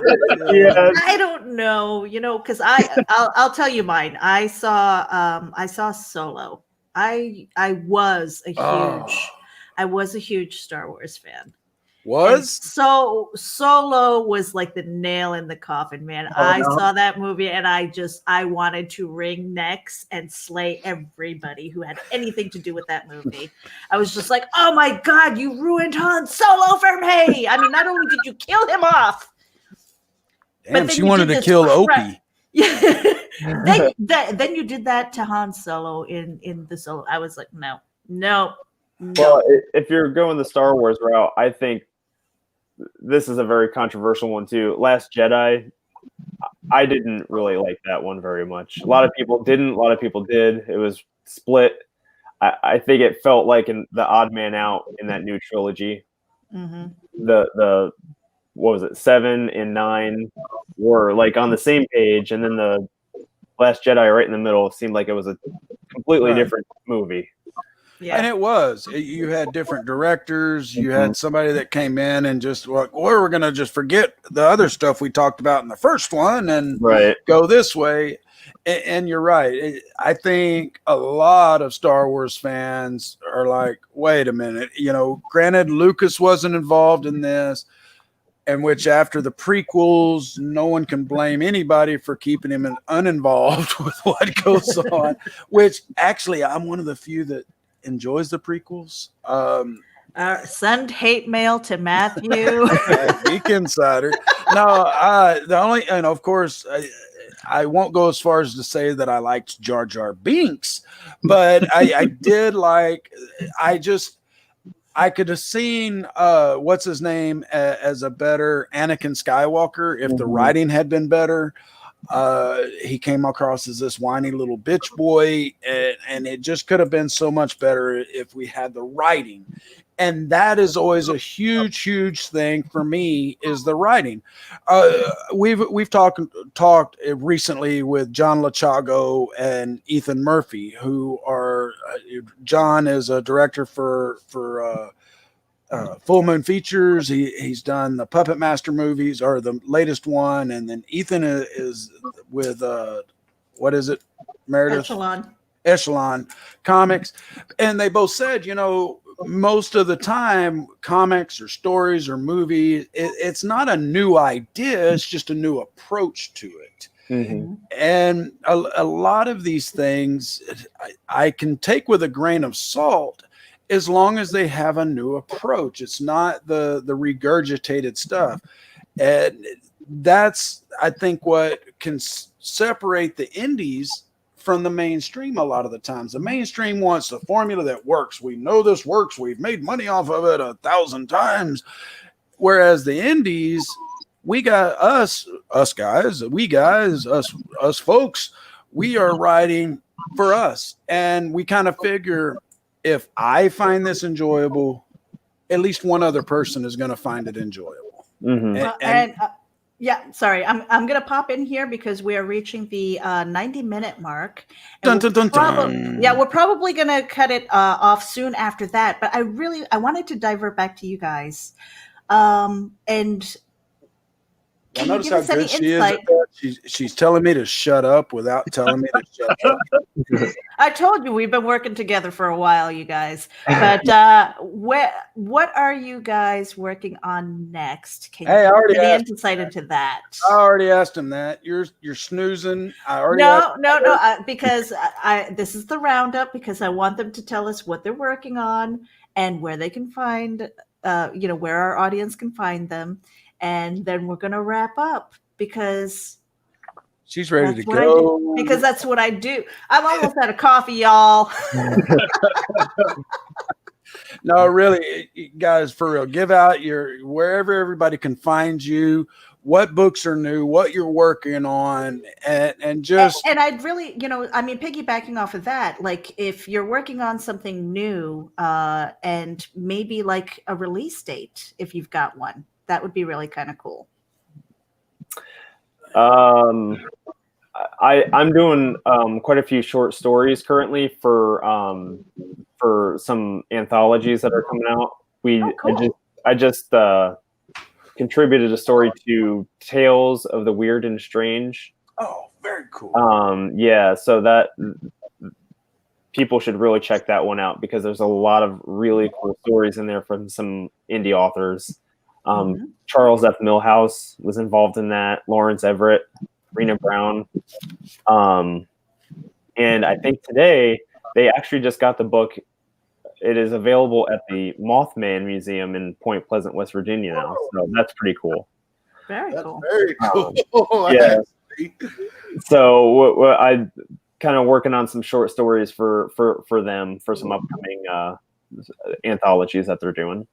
I don't know, because I'll tell you mine. I saw Solo. I was a huge Star Wars fan. So Solo was like the nail in the coffin, man. I saw that movie and I wanted to wring necks and slay everybody who had anything to do with that movie. I was just like, oh my God, you ruined Han Solo for me. I mean, not only did you kill him off, Damn, she wanted to kill Opie. Yeah. then you did that to Han Solo in the Solo. I was like, no. Well, if you're going the Star Wars route, I think this is a very controversial one too. Last Jedi, I didn't really like that one very much. A lot of people didn't. A lot of people did. It was split. I think it felt like the odd man out in that new trilogy. Mm-hmm. The what was it? 7 and 9 were like on the same page, and then the Last Jedi right in the middle seemed like it was a completely different movie. Yeah. And it was. You had different directors. You had somebody that came in and just like, we're going to just forget the other stuff we talked about in the first one and go this way. And you're right. I think a lot of Star Wars fans are like, wait a minute. Granted, Lucas wasn't involved in this, and which after the prequels, no one can blame anybody for keeping him uninvolved with what goes on, which actually I'm one of the few that enjoys the prequels. Send hate mail to Matthew. Geek Insider. No, the only, and of course, I won't go as far as to say that I liked Jar Jar Binks, but I did like. I could have seen what's his name as a better Anakin Skywalker if the writing had been better. He came across as this whiny little bitch boy, and it just could have been so much better if we had the writing. And that is always a huge thing for me, is the writing. We've talked recently with John Lachago and Ethan Murphy, who are John is a director for Full Moon Features. He's done the Puppet Master movies, or the latest one, and then Ethan is with what is it, Meredith? Echelon Comics, and they both said, most of the time, comics or stories or movies, it's not a new idea; it's just a new approach to it. Mm-hmm. And a lot of these things I can take with a grain of salt, as long as they have a new approach. It's not the regurgitated stuff. And that's, I think, what can separate the indies from the mainstream a lot of the times. The mainstream wants the formula that works. We know this works. We've made money off of it 1,000 times. Whereas the indies, we got us guys, us folks, we are writing for us. And we kind of figure, if I find this enjoyable, at least one other person is going to find it enjoyable. Mm-hmm. Sorry, I'm going to pop in here because we are reaching the 90-minute mark. Dun, dun, dun, dun. We're probably going to cut it off soon after that. But I wanted to divert back to you guys. And I notice how good she is at that. She's telling me to shut up without telling me to shut up. I told you we've been working together for a while, you guys. But what are you guys working on next? Can you give any insight into that? I already asked him that. You're snoozing. Because this is the roundup, because I want them to tell us what they're working on and where they can find, where our audience can find them. And then we're going to wrap up, because she's ready to go. Because that's what I do. I'm almost out of coffee, y'all. No, really, guys, for real, give out wherever everybody can find you, what books are new, what you're working on, and just. And I'd really, piggybacking off of that, like if you're working on something new, and maybe like a release date, if you've got one. That would be really kind of cool. I'm doing quite a few short stories currently for some anthologies that are coming out. Cool. I just contributed a story to Tales of the Weird and Strange. Oh, very cool. So that people should really check that one out, because there's a lot of really cool stories in there from some indie authors. Charles F. Milhouse was involved in that, Lawrence Everett, Rena Brown. And I think today they actually just got the book. It is available at the Mothman Museum in Point Pleasant, West Virginia now. So that's pretty cool. Very cool. Very cool. Yeah. So I kind of working on some short stories for them, for some upcoming anthologies that they're doing.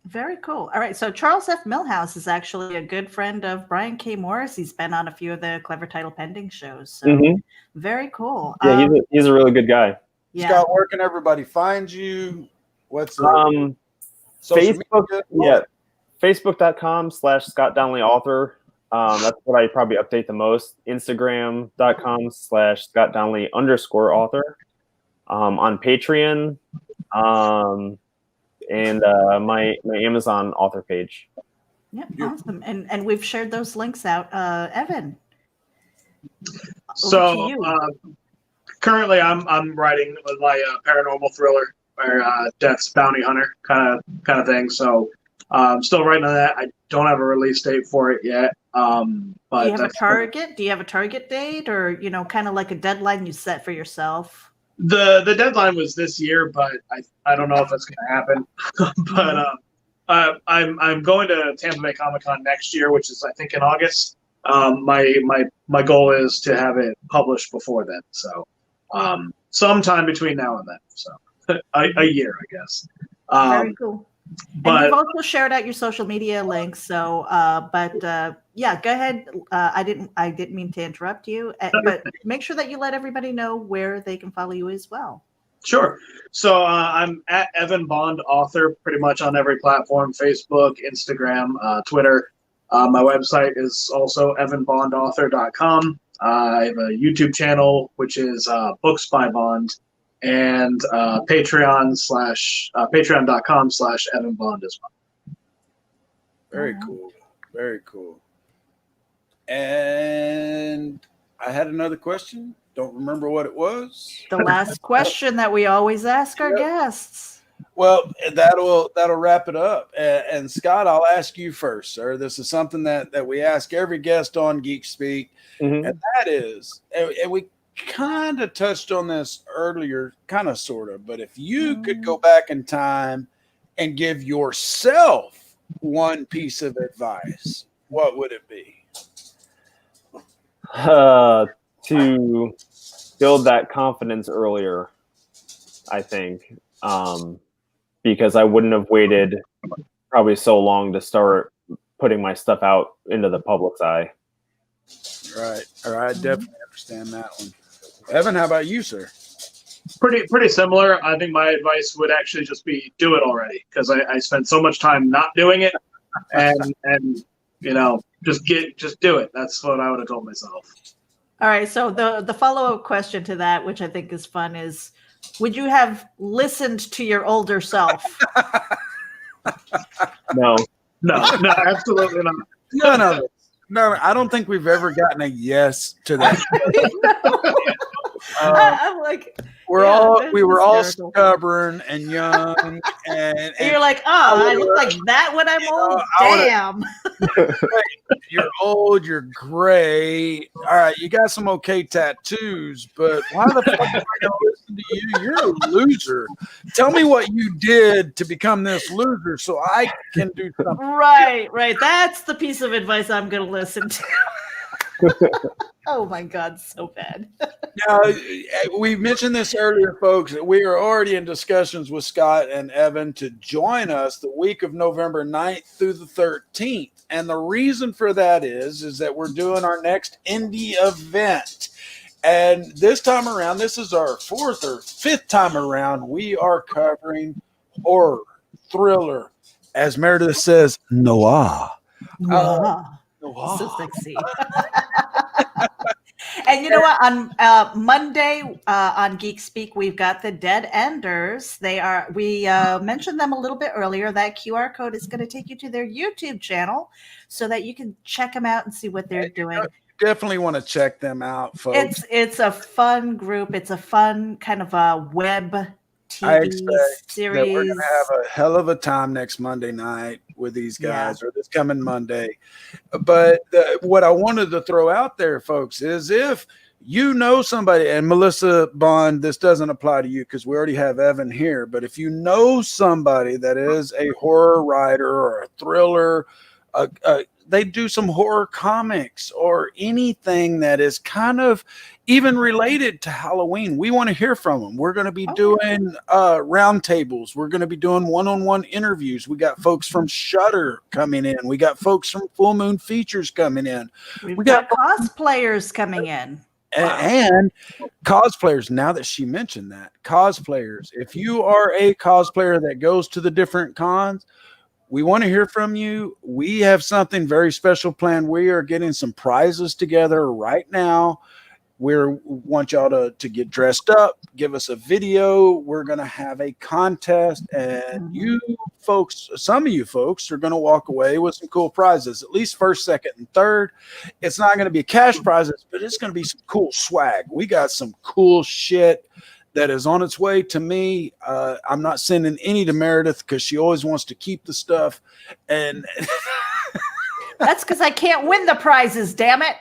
Very cool. All right. So Charles F. Milhouse is actually a good friend of Brian K. Morris. He's been on a few of the Clever Title Pending shows. So very cool. Yeah, he's a really good guy. Yeah. Scott, where can everybody find you? What's Facebook? Yeah, Facebook.com/Scott Donnelly author. That's what I probably update the most. Instagram.com/Scott Donnelly _author. On Patreon. And my Amazon author page. Yep, awesome. And we've shared those links out. Evan. So currently I'm writing my paranormal thriller, or Death's Bounty Hunter kind of thing. So I'm still writing on that. I don't have a release date for it yet. But do you have a target? Do you have a target date, or kind of like a deadline you set for yourself? The deadline was this year, but I don't know if that's going to happen. But I'm going to Tampa Bay Comic-Con next year, which is I think in August. My goal is to have it published before then. So sometime between now and then. So a year, I guess. Very cool. And But you've also shared out your social media links. So, yeah, go ahead. I didn't mean to interrupt you, but make sure that you let everybody know where they can follow you as well. sure. So I'm at Evan Bond Author pretty much on every platform: Facebook, Instagram, Twitter. My website is also evanbondauthor.com. I have a YouTube channel, which is Books by Bond, and patreon.com/Evan Bond as well. Very cool. Very cool. And I had another question. Don't remember what it was. The last question that we always ask our guests. Well, that'll wrap it up. And Scott, I'll ask you first, sir. This is something that we ask every guest on Geek Speak, and that is, and we kind of touched on this earlier, kind of, sort of, but if you could go back in time and give yourself one piece of advice, what would it be? To build that confidence earlier, I think, because I wouldn't have waited probably so long to start putting my stuff out into the public's eye. Right. All right. I definitely understand that one. Evan, how about you, sir? Pretty similar. I think my advice would actually just be do it already, because I spent so much time not doing it, and just do it. That's what I would have told myself. All right. So the follow-up question to that, which I think is fun, is would you have listened to your older self? No, absolutely not. No, I don't think we've ever gotten a yes to that. I'm like, we were all stubborn and young, and you're like, oh, I look like that when I'm old. Damn. You're old. You're gray. All right, you got some okay tattoos, but why the fuck am I gonna listen to you? You're a loser. Tell me what you did to become this loser, so I can do something. Right. That's the piece of advice I'm gonna listen to. Oh my God, so bad. Now, we mentioned this earlier, folks. We are already in discussions with Scott and Evan to join us the week of November 9th through the 13th. And the reason for that is that we're doing our next indie event. And this time around, this is our 4th or 5th time around, we are covering horror, thriller, as Meredith says, noir. Noir. So sexy. And you know what? On Monday on Geek Speak, we've got the Dead Enders. We mentioned them a little bit earlier. That QR code is going to take you to their YouTube channel so that you can check them out and see what they're doing. Definitely want to check them out, folks. It's a fun group. It's a fun kind of a web TV series. That we're going to have a hell of a time next Monday night with these guys, or this coming Monday. But what I wanted to throw out there, folks, is if you know somebody, and Melissa Bond, this doesn't apply to you because we already have Evan here, but if you know somebody that is a horror writer or a thriller, they do some horror comics or anything that is kind of even related to Halloween, we want to hear from them. We're going to be doing roundtables. We're going to be doing one-on-one interviews. We got folks from Shudder coming in. We got folks from Full Moon Features coming in. We got cosplayers coming in. And cosplayers, now that she mentioned that, cosplayers, if you are a cosplayer that goes to the different cons, we want to hear from you. We have something very special planned. We are getting some prizes together right now. We want y'all to get dressed up, give us a video. We're going to have a contest, and you folks, some of you folks are going to walk away with some cool prizes, at least first, second, and third. It's not going to be cash prizes, but it's going to be some cool swag. We got some cool shit that is on its way to me. I'm not sending any to Meredith because she always wants to keep the stuff. And that's because I can't win the prizes, damn it.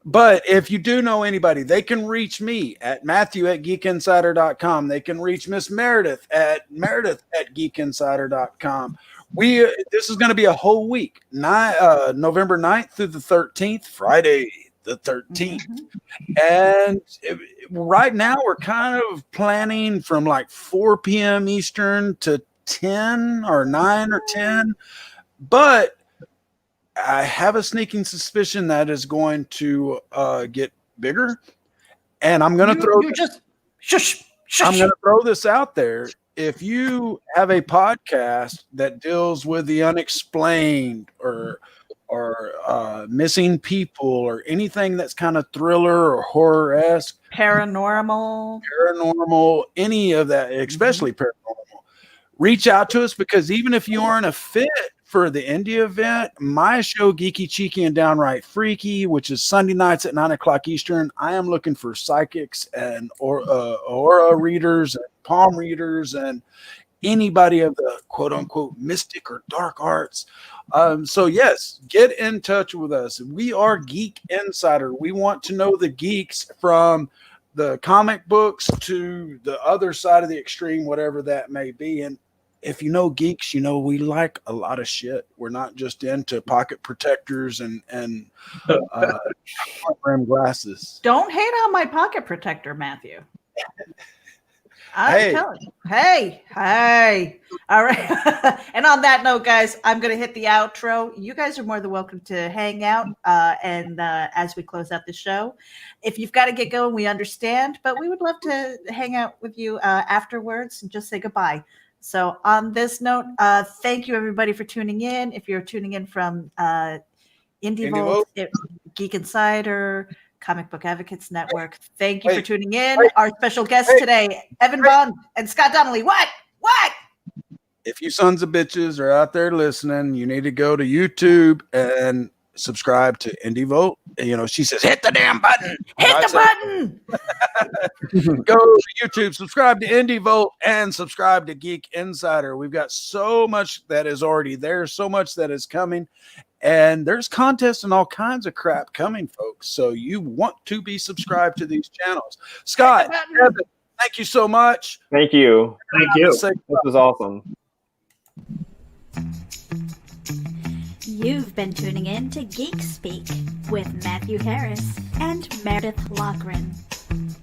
But if you do know anybody, they can reach me at Matthew@geekinsider.com. They can reach Miss Meredith at Meredith@geekinsider.com. This is going to be a whole week, November 9th through the 13th, Friday the 13th. And right now we're kind of planning from like 4 p.m. Eastern to 10 or 9 or 10. But I have a sneaking suspicion that is going to get bigger. And I'm going to I'm going to throw this out there. If you have a podcast that deals with the unexplained or missing people or anything that's kind of thriller or horror-esque, paranormal, any of that, especially paranormal, reach out to us, because even if you aren't a fit for the indie event, my show, Geeky, Cheeky, and Downright Freaky, which is Sunday nights at 9 o'clock Eastern, I am looking for psychics and aura readers and palm readers and anybody of the quote-unquote mystic or dark arts. So yes, get in touch with us. We are Geek Insider. We want to know the geeks from the comic books to the other side of the extreme, whatever that may be. And if you know geeks, you know we like a lot of shit. We're not just into pocket protectors and rim glasses. Don't hate on my pocket protector, Matthew. I'm Hey. telling you. Hey. All right. And on that note, guys, I'm going to hit the outro. You guys are more than welcome to hang out and as we close out the show. If you've got to get going, we understand, but we would love to hang out with you afterwards and just say goodbye. So on this note, thank you, everybody, for tuning in. If you're tuning in from Indie Vault, Geek Insider, Comic Book Advocates Network, thank you for tuning in. Our special guests today, Evan Bond and Scott Donnelly. What? If you sons of bitches are out there listening, you need to go to YouTube and subscribe to Indie Vote. You know, she says, hit the damn button. Hit the button. Go to YouTube, subscribe to Indie Vote, and subscribe to Geek Insider. We've got so much that is already there, so much that is coming, and there's contests and all kinds of crap coming, folks. So you want to be subscribed to these channels. Scott, Evan, thank you so much. Thank you. This was awesome. You've been tuning in to Geek Speak with Matthew Harris and Meredith Lochran,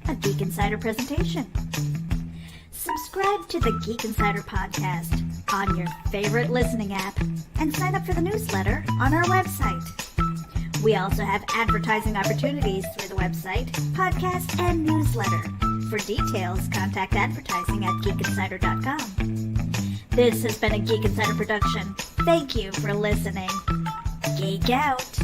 a Geek Insider presentation. Subscribe to the Geek Insider podcast on your favorite listening app and sign up for the newsletter on our website. We also have advertising opportunities through the website, podcast, and newsletter. For details, contact advertising at geekinsider.com. This has been a Geek Insider production. Thank you for listening. Geek out.